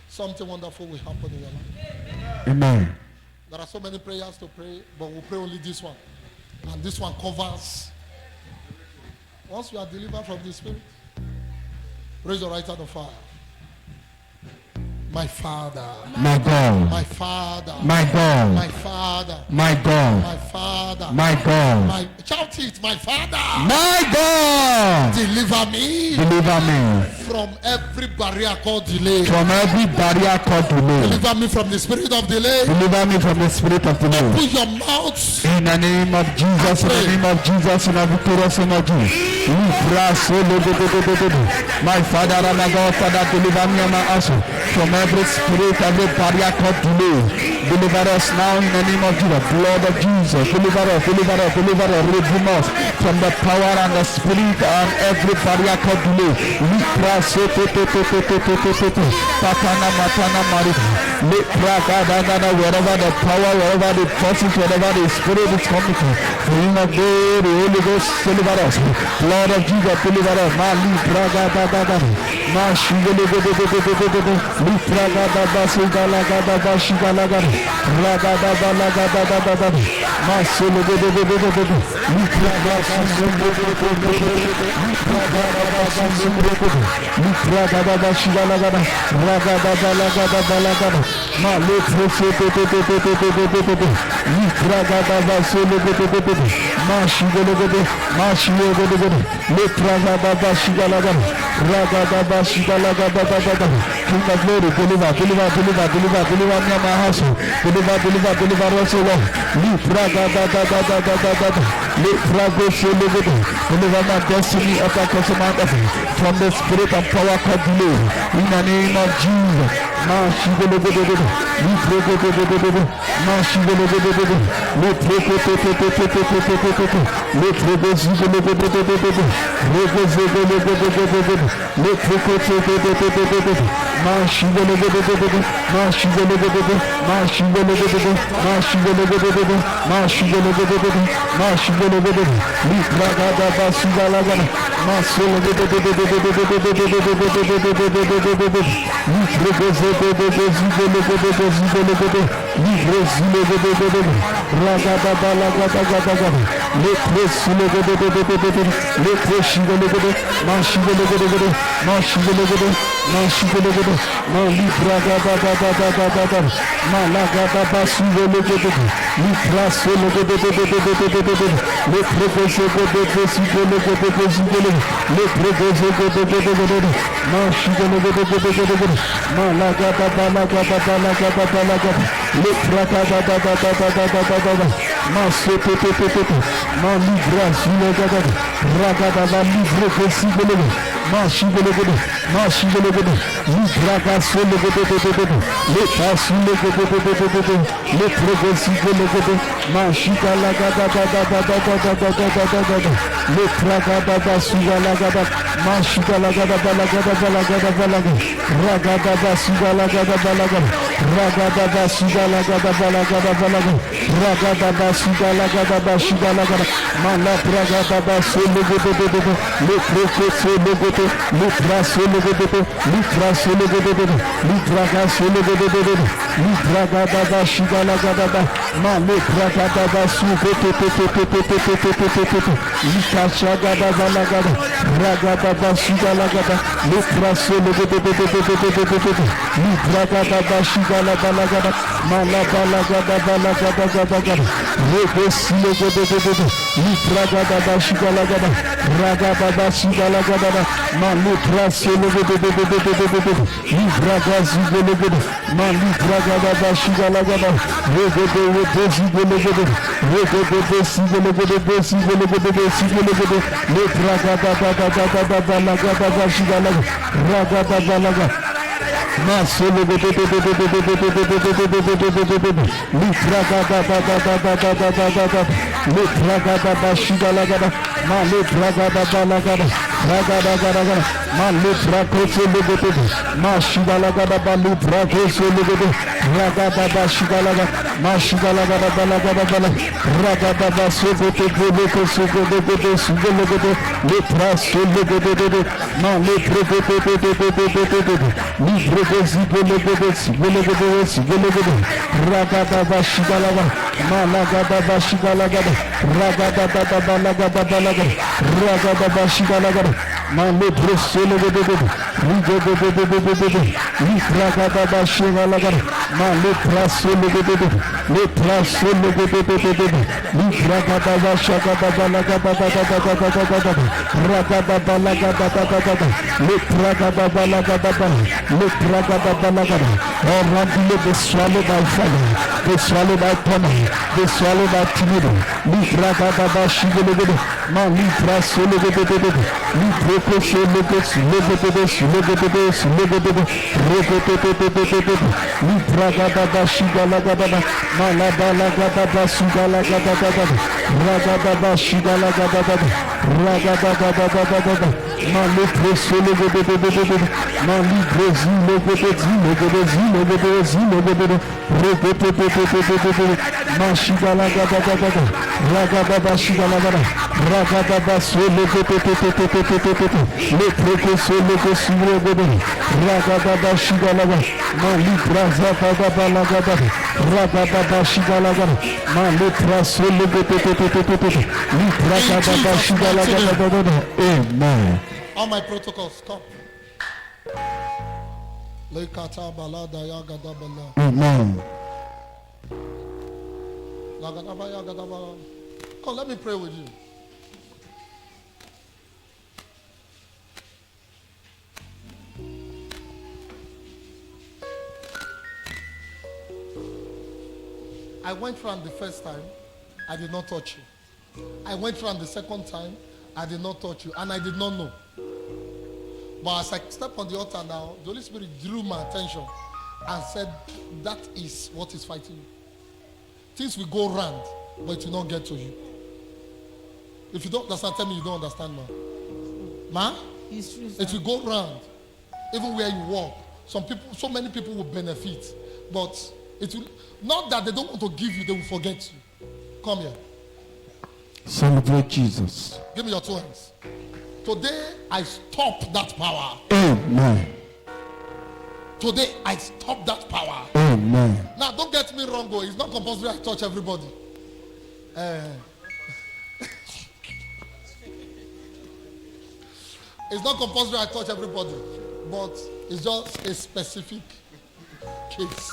something wonderful will happen in your life. Amen. There are so many prayers to pray, but we'll pray only this one. And this one covers. Once you are delivered from the spirit, raise your right hand of fire. My Father, my God, my Father, my God, my Father, my God, my Father, my God, my shout it, my Father, my God, deliver me from every barrier called delay. From every barrier called delay. Deliver me from the spirit of delay. Deliver me from the spirit of delay. Open your mouth. In the name of Jesus, in the name of Jesus, in the victorious name of Jesus. My Father and my God, Father, deliver me and my answer from every spirit, every barrier called delay. Deliver us now in the name of Jesus. Blood of Jesus. Deliver us, deliver us, deliver us. Redeem us from the power and the spirit and every barrier called delay. Patana matana marita. Wherever the power, wherever the forces, wherever the spirit is coming from. In the day, the Holy Ghost deliver us. Blood of Jesus, deliver us. Mali praga da da da. Ma shigele go go go go go go go. Li praga da da sigala ga da da shigala ga. Raga da da la ga da da da da. Ma solo go go go go go go. Li praga da solo go go go go go. Li praga da solo go go go. Li praga da shigala ga da. Raga da da la ga da da la ga. Ma le prese to to to to to to to to to. Li praga da solo go go go go. Ma shigele go go. Ma shigele go go go. Le praga da shigala ga. Raga da shigala ga da da da da. King of glory, deliver, deliver, deliver, deliver, deliver me and my house. Deliver, deliver, deliver us, O Lord. Li praga da da da da da da da. Li praga solo go go. Deliver my destiny of a command from the spirit and power called delay. In the name of Jesus. Ma shigele go go go. Li praga go go go go. Ma shigele go go go go. Li praga to to to to to to to to to. Li praga shigele go go go go go. Praga shigele go go go go go. Li praga to to to to to to to. Ma shigele go go go go. Ma shigele go go go. Ma shigele go go go. Ma shigele go go go. Ma shigele go go go. Ma shigele go go go. Li praga da ba shigala ga. Ma solo go go go go go go go go go go go go go go. Li praga go go go shigele go go go shigele go go. Li praga go go go go. Raga da ba la ga da ga da ga. Li praga go go go go go go. Li praga shigele go go. Ma shigele go go go. Ma shigele go go. Ma shigele go go. Ma li praga da da da da da da da. Ma la ga da ba shigele go go. Li praga go go go go go go go go. Li praga go go go shigele go go go shigele. Li praga go go go go go go. Ma shigele go go go go go go. Ma la ga da ba la ga da ba la ga da ba la ga. Li praga da da da da da da da da da. Ma se te te te te. Ma li praga shigele go go. Raga da ba li praga shigele go. Ma shigele go go. Ma shigele go go. Li praga shigele go go go go. Li praga shigele go go go go go. Li praga shigele go go. Ma shigala ga da da da da da da da da da da da da. Li praga da da shigala ga da. Ma shigala ga da ba la ga da ba la ga da ba la ga. Raga da da shigala ga da ba la ga. Raga da da shigala ga da ba la ga da ba la ga. Raga da da shigala ga da ba shigala ga da. Ma la praga da da shigele go go go go. Li praga shigele go go. Li praga shigele go go. Li praga shigele go go. Li praga shigele go go. Libragadaba Shigalagadaba, Male Bragadaba Sukototototototototototototo, Likashagadaba Lagada, Ragadaba Shigalagada, Lipraso Logodododododododododo, Libragadaba Shigalabalagada, Malabalagadabalagadagadagada, Rebesilogododododo, Libragadaba Shigalagada, Ragadaba Shigalagada, Malipraso Logodododododododo, Libragazigologodo, Malibragadaba Shigalagada, Regodododosigologodo, Regododosigologodo, Libragadaba Shigalaga, Ragadabalaga, They swallow by fire, they swallow by thunder, they swallow by timid. Libragaba Shigologodo, Malibra Sologodo, Libroko Shologodo, Logodo, Libragaba Shigalagada, Malabalagada Sugalagada, Ragadaba Shigalagada, Ragadaba, Malibro Sologodo, Malibro Zilogodo, Ragadaba Shigalagada, Ragadaba Sologodo, Leproko Sologodo, Ragadaba Shigalagada, Malibra Zagadaba, Ragadaba Shigalagada, Malibra Sologodo, Libragadaba Shigalagada. Amen. All my protocols, come. Amen. Come, let me pray with you. I went round the first time, I did not touch you. I went round the second time, I did not touch you, and I did not know. But as I stepped on the altar now, the Holy Spirit drew my attention and said, that is what is fighting you. Things will go round, but it will not get to you. If you don't understand, tell me you don't understand, man. Man, it will go round. Even where you walk, some people, so many people will benefit, but it will not that they don't want to give you, they will forget you. Come here. Celebrate Jesus. Give me your 2 hands. Today I stop that power. Amen. Today I stop that power. Amen. Now don't get me wrong, though. It's not compulsory I touch everybody. It's not compulsory I touch everybody, but it's just a specific case.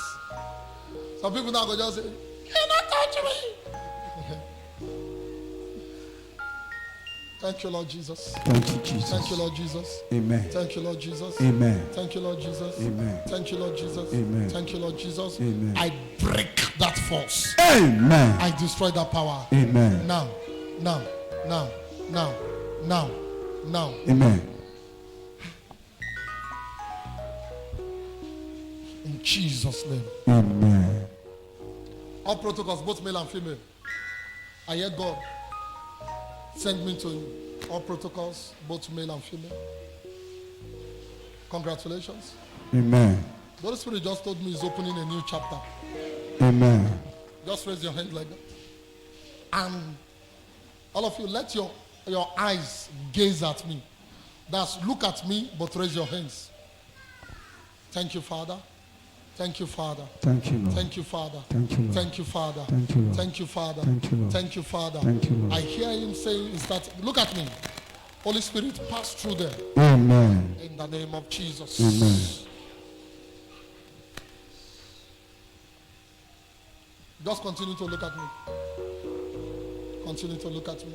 Some people now go just say, "You're not touching me." Thank you, Lord Jesus. Thank you, Jesus. Thank you, Lord Jesus. Amen. Thank you, Lord Jesus. Amen. Thank you, Lord Jesus. Amen. Thank you, Lord Jesus. Amen. Thank you, Lord Jesus. Amen. I break that force. Amen. I destroy that power. Amen. Now. Amen. In Jesus' name. Amen. All protocols, both male and female. I hear God send me to you. All protocols, both male and female. Congratulations. Amen. The Holy Spirit just told me he's opening a new chapter. Amen. Just raise your hand like that. And all of you, let your eyes gaze at me. That's look at me, but raise your hands. Thank you, Father. Thank you, Father. Thank you, Lord. Thank you, Father. Thank you, Lord. Thank you, Father. Thank you, Lord. Thank you, Father. Thank you, Lord. Thank you, Father. Thank you, Lord. I hear him saying is that, look at me. Holy Spirit, pass through them. Amen. In the name of Jesus. Amen. Just continue to look at me. Continue to look at me.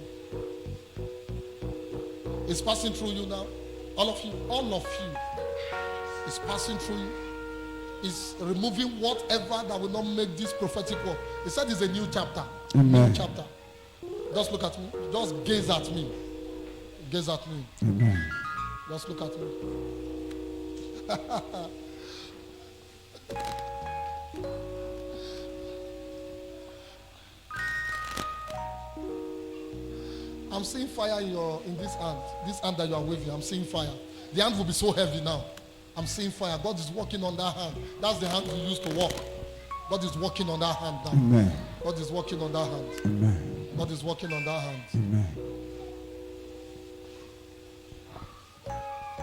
It's passing through you now. All of you. All of you. It's passing through you. It's removing whatever that will not make this prophetic work. He said it's a new chapter. Amen. New chapter. Just look at me. Just gaze at me. Gaze at me. Amen. Just look at me. I'm seeing fire in this hand that you are waving. I'm seeing fire. The hand will be so heavy now. I'm seeing fire. God is working on that hand. That's the hand you used to walk. God is working on that hand now. Amen. God is working on that hand. Amen. God is working on that hand. Amen.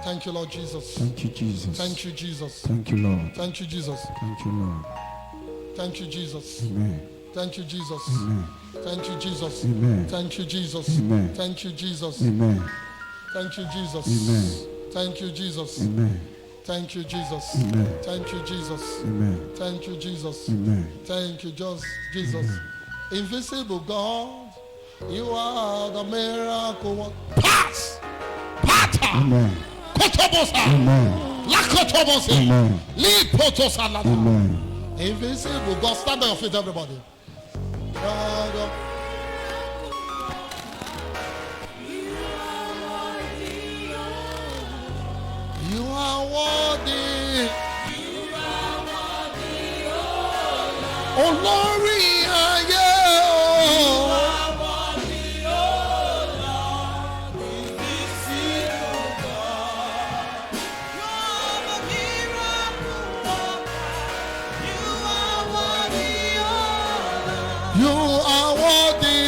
Thank you, Lord Jesus. Thank you, Jesus. Thank you, Jesus. Thank you, Lord. Thank you, Jesus. Thank you, Lord. Thank you, Jesus. Amen. Thank you, Jesus. Amen. Thank you, Jesus. Amen. Thank you, Jesus. Amen. Thank you, Jesus. Amen. Thank you, Jesus. Amen. Thank you, Jesus. Amen. Thank you, Jesus. Amen. Thank you, Jesus. Amen. Thank you, Jesus. Amen. Thank you, Jesus. Invisible God, you are the miracle one. Pass! Pata! Amen. Kotobosa! Amen. Lakotobosa! Amen. Lipotosa! Amen. Invisible God, stand on your feet, everybody. God, you are worthy. Oh, glory, yeah. You are worthy.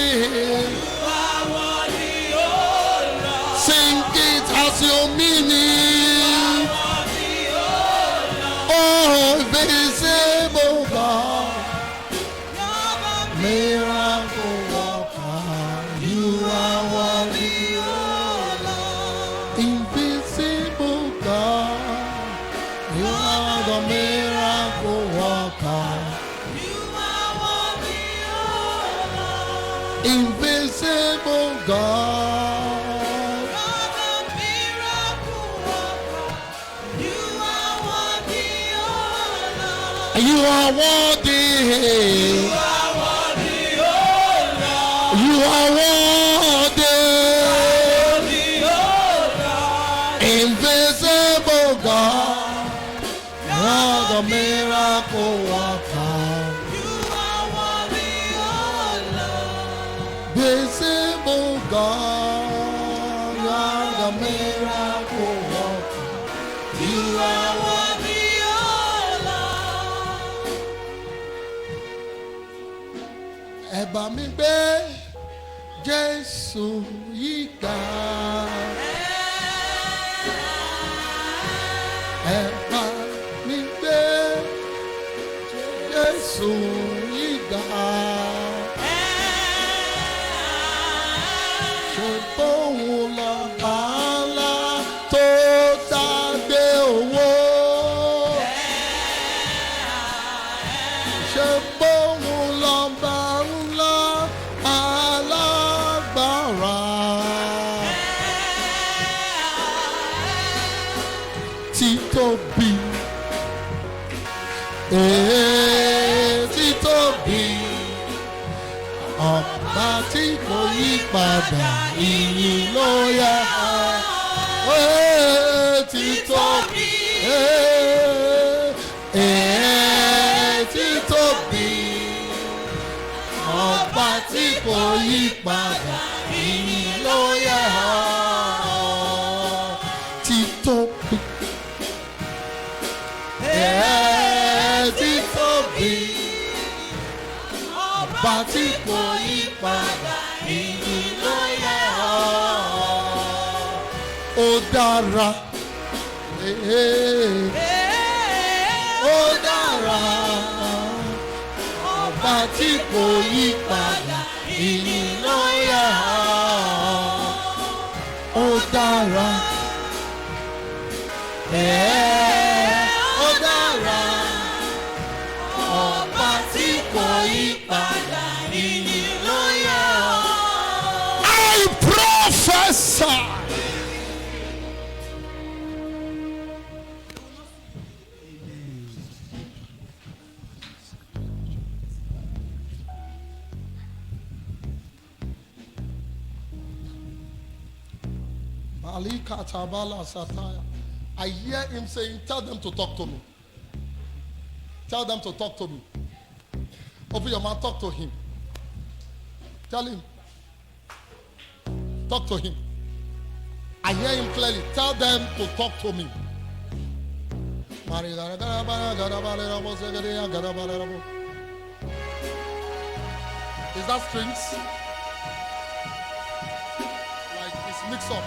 Sing it as your meaning. Oh, invisible God, miracle worker, you are worthy. Invisible God, you are the miracle worker. Invisible God, you are worthy. You are worthy. Invisible God, you are the miracle worker. Invisible God, you are the miracle worker. You are worthy, oh Lord. Ẹ bá mi gbé Jésù yìí ga. Ẹ bá mi gbé Jésù yìí ga. Bóun lọ bàálà tó dàgbé owó. Ṣé bóun lọ bàálà alágbára. Títóbi, títóbi. Ọba tí kò yí padà ìyìn ló yẹ títóbi títóbi. Ọba tí kò yí padà ìyìn ló yẹ títóbi títóbi. Ọba tí kò yí padà ìyìn ló yẹ ó dára ó dára. Ọba tí kò yí padà, ìyìn ló yẹ ọ́. Ó dára. Ó dára. Ọba tí kò yí padà, ìyìn ló yẹ ọ́. I prophesy. I hear him saying, tell them to talk to me. Tell them to talk to me. Open your mouth, talk to him. Tell him. Talk to him. I hear him clearly. Tell them to talk to me. Is that strings? Like it's mixed up.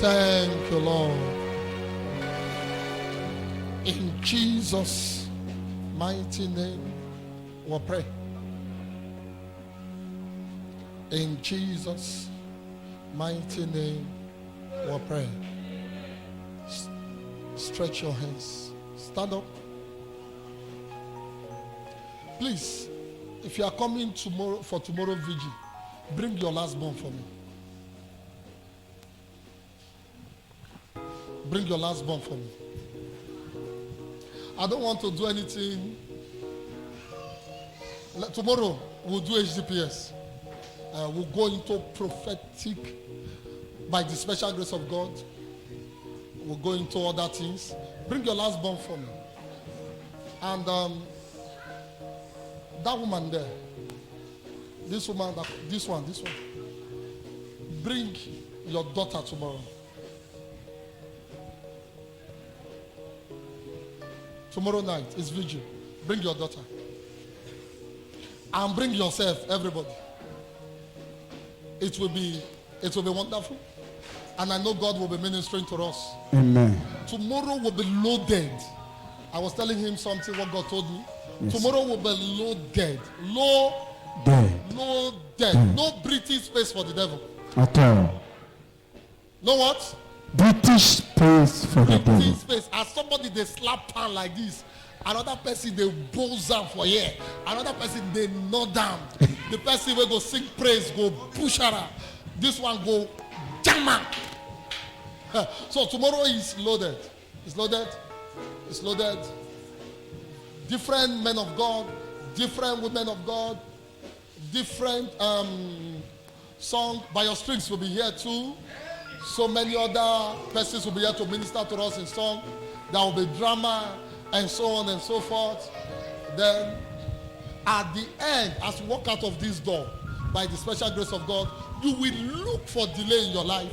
Thank you, Lord. In Jesus' mighty name, we'll pray. In Jesus' mighty name, we'll pray. Stretch your hands. Stand up. Please, if you are coming tomorrow for tomorrow vigil, bring your last born for me. Bring your last born for me. I don't want to do anything. Tomorrow we'll do HDPS. We'll go into prophetic by the special grace of God. We'll go into other things. Bring your last born for me. And that woman there, this woman, this one. Bring your daughter tomorrow. Tomorrow night is vigil. Bring your daughter. And bring yourself, everybody. It will be wonderful. And I know God will be ministering to us. Amen. Tomorrow will be loaded. I was telling him something what God told me. Yes. Tomorrow will be loaded. Loaded. No breathing space for the devil. At all. No what? British space for the Breathing devil. space. As somebody they slap pan like this. Another person they bow down for here. Another person they kneel down. The person will go sing praise, go push her. This one go jam. So tomorrow is loaded. It's loaded. It's loaded. Different men of God, different women of God, different song. By your strings will be here too. So many other persons will be here to minister to us in song. There will be drama and so on and so forth. Then at the end, as you walk out of this door, by the special grace of God, you will look for delay in your life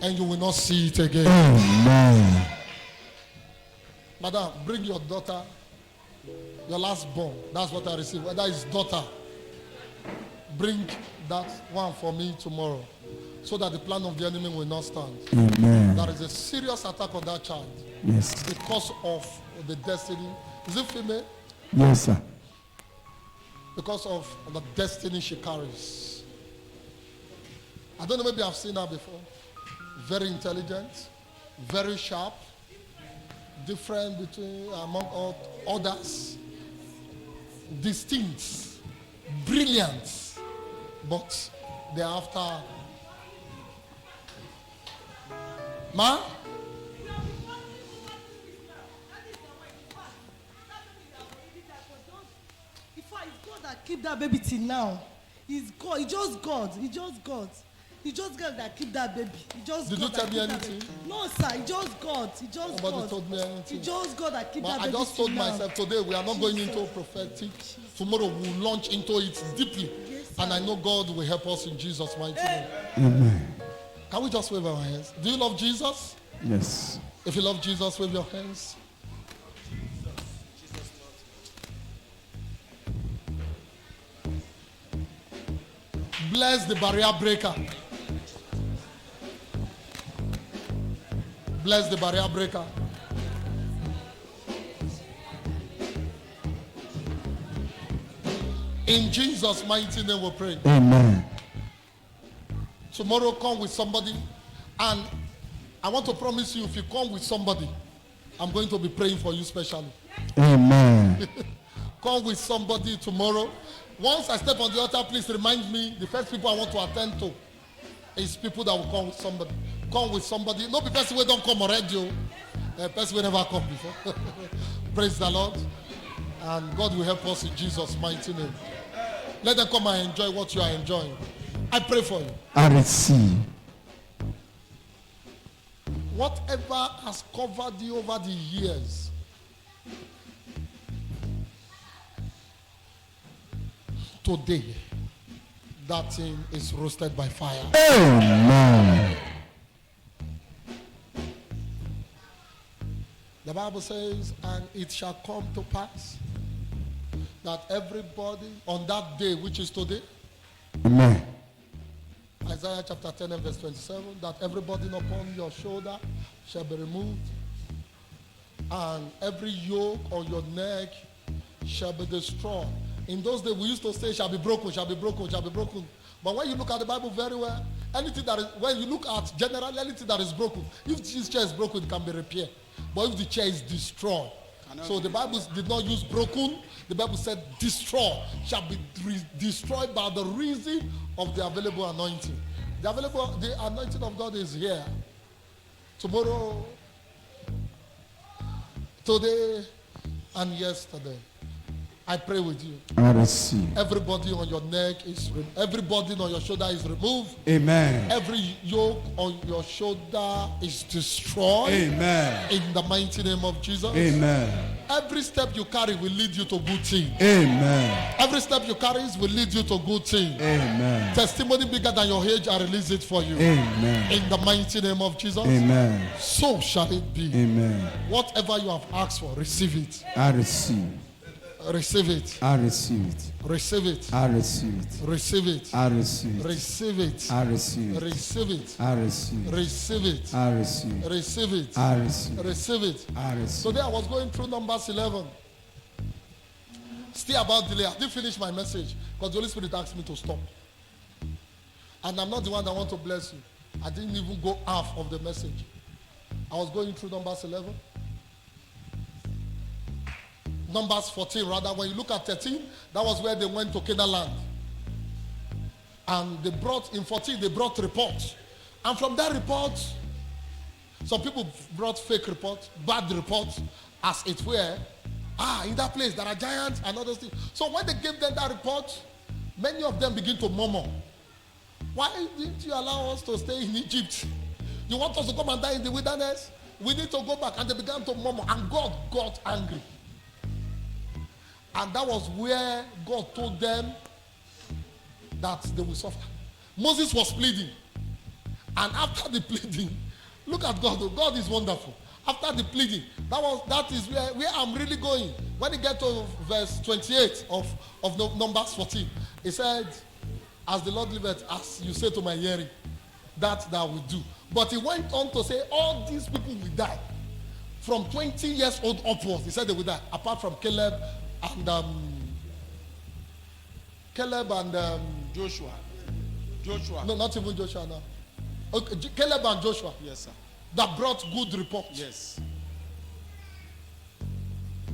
and you will not see it again. Amen. Madam, bring your daughter, your last born. That's what I received. Whether it's daughter, bring that one for me tomorrow so that the plan of the enemy will not stand. Amen. There is a serious attack on that child. Yes. Because of the destiny. Is it female? Yes, sir. Because of the destiny she carries. I don't know, maybe I've seen her before. Very intelligent, very sharp, different between among others, distinct, brilliant, but they're after. Ma? It's God that keep that baby till now. It's God. It's just God. It's just God. It's just God that keep that baby. It's just Did God you tell that me keep that anything? baby. No, sir. It's just God. It's just Nobody God. told me anything. It's just God that keep But that I baby just till told now. myself today we are not going into prophetic. Tomorrow we'll launch into it deeply. Yes, sir. And I know God will help us in Jesus' mighty name. Amen. Can we just wave our hands? Do you love Jesus? Yes. If you love Jesus, wave your hands. Bless the barrier breaker. Bless the barrier breaker. In Jesus' mighty name we pray. Amen. Tomorrow come with somebody, and I want to promise you, if you come with somebody, I'm going to be praying for you specially. Amen. Come with somebody tomorrow. Once I step on the altar, please remind me, the first people I want to attend to is people that will come with somebody. Come with somebody. No person who don't come already. Person who never come before. Praise the Lord. And God will help us in Jesus' mighty name. Let them come and enjoy what you are enjoying. I pray for you. I receive. Whatever has covered you over the years, today, that thing is roasted by fire. Amen. The Bible says, and it shall come to pass that everybody on that day, which is today, Amen. Isaiah chapter 10 and verse 27, that everybody upon your shoulder shall be removed, and every yoke on your neck shall be destroyed. In those days, we used to say, shall be broken, shall be broken, shall be broken. But when you look at the Bible very well, anything that is, when you look at generally anything that is broken, if this chair is broken, it can be repaired. But if the chair is destroyed, so the Bible did not use broken, the Bible said destroy, shall be destroyed by the reason of the available anointing. The anointing of God is here. Tomorrow, today, and yesterday. I pray with you. I receive. Everybody on your neck everybody on your shoulder is removed. Amen. Every yoke on your shoulder is destroyed. Amen. In the mighty name of Jesus. Amen. Every step you carry will lead you to good things. Amen. Every step you carry will lead you to good things. Amen. Testimony bigger than your age, I release it for you. Amen. In the mighty name of Jesus. Amen. So shall it be. Amen. Whatever you have asked for, receive it. I receive. Receive it. I receive it. Receive it. I receive it. Receive it. I receive it. Receive it. I receive it. Receive it. I receive it. Receive it. I receive it. Receive it. I receive it. Receive it. I receive Today I was going through Numbers 11. Still about delay. I didn't finish my message because the Holy Spirit asked me to stop. And I'm not the one that want to bless you. I didn't even go half of the message. I was going through Numbers 11. Numbers 14 rather. When you look at 13, that was where they went to Canaan land. And they brought, in 14, they brought reports. And from that report, some people brought fake reports, bad reports, as it were. In that place there are giants and other things. So when they gave them that report, many of them begin to murmur. Why didn't you allow us to stay in Egypt? You want us to come and die in the wilderness? We need to go back. And they began to murmur. And God got angry. And that was where God told them that they will suffer. Moses was pleading. And after the pleading, look at God. God is wonderful. After the pleading, that is where I'm really going. When you get to verse 28 of Numbers 14, he said, as the Lord liveth, as you say to my hearing, that thou will do. But he went on to say, all these people will die. From 20 years old upwards, he said they will die. Apart from Caleb and Joshua. No, not even Joshua now. Okay, Caleb and Joshua. Yes, sir. That brought good reports. Yes.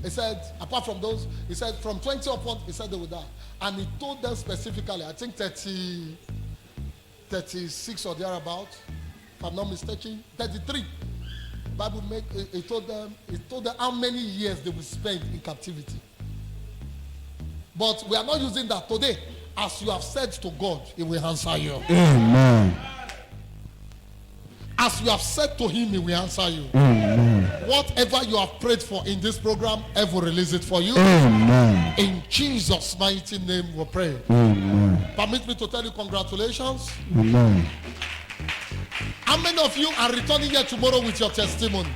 He said, apart from those, he said from 20 upward, he said they will die. And he told them specifically, I think 36 or thereabout, if I'm not mistaken, 33. Bible he told them how many years they will spend in captivity. But we are not using that today. As you have said to God, he will answer you. Amen. As you have said to him, he will answer you. Amen. Whatever you have prayed for in this program, ever will release it for you. Amen. In Jesus' mighty name we pray. Amen. Permit me to tell you congratulations. Amen. How many of you are returning here tomorrow with your testimony?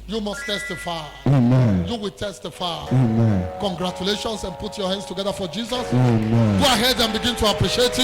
You must testify. Amen. You will testify. Amen. Congratulations, and put your hands together for Jesus. Amen. Go ahead and begin to appreciate him.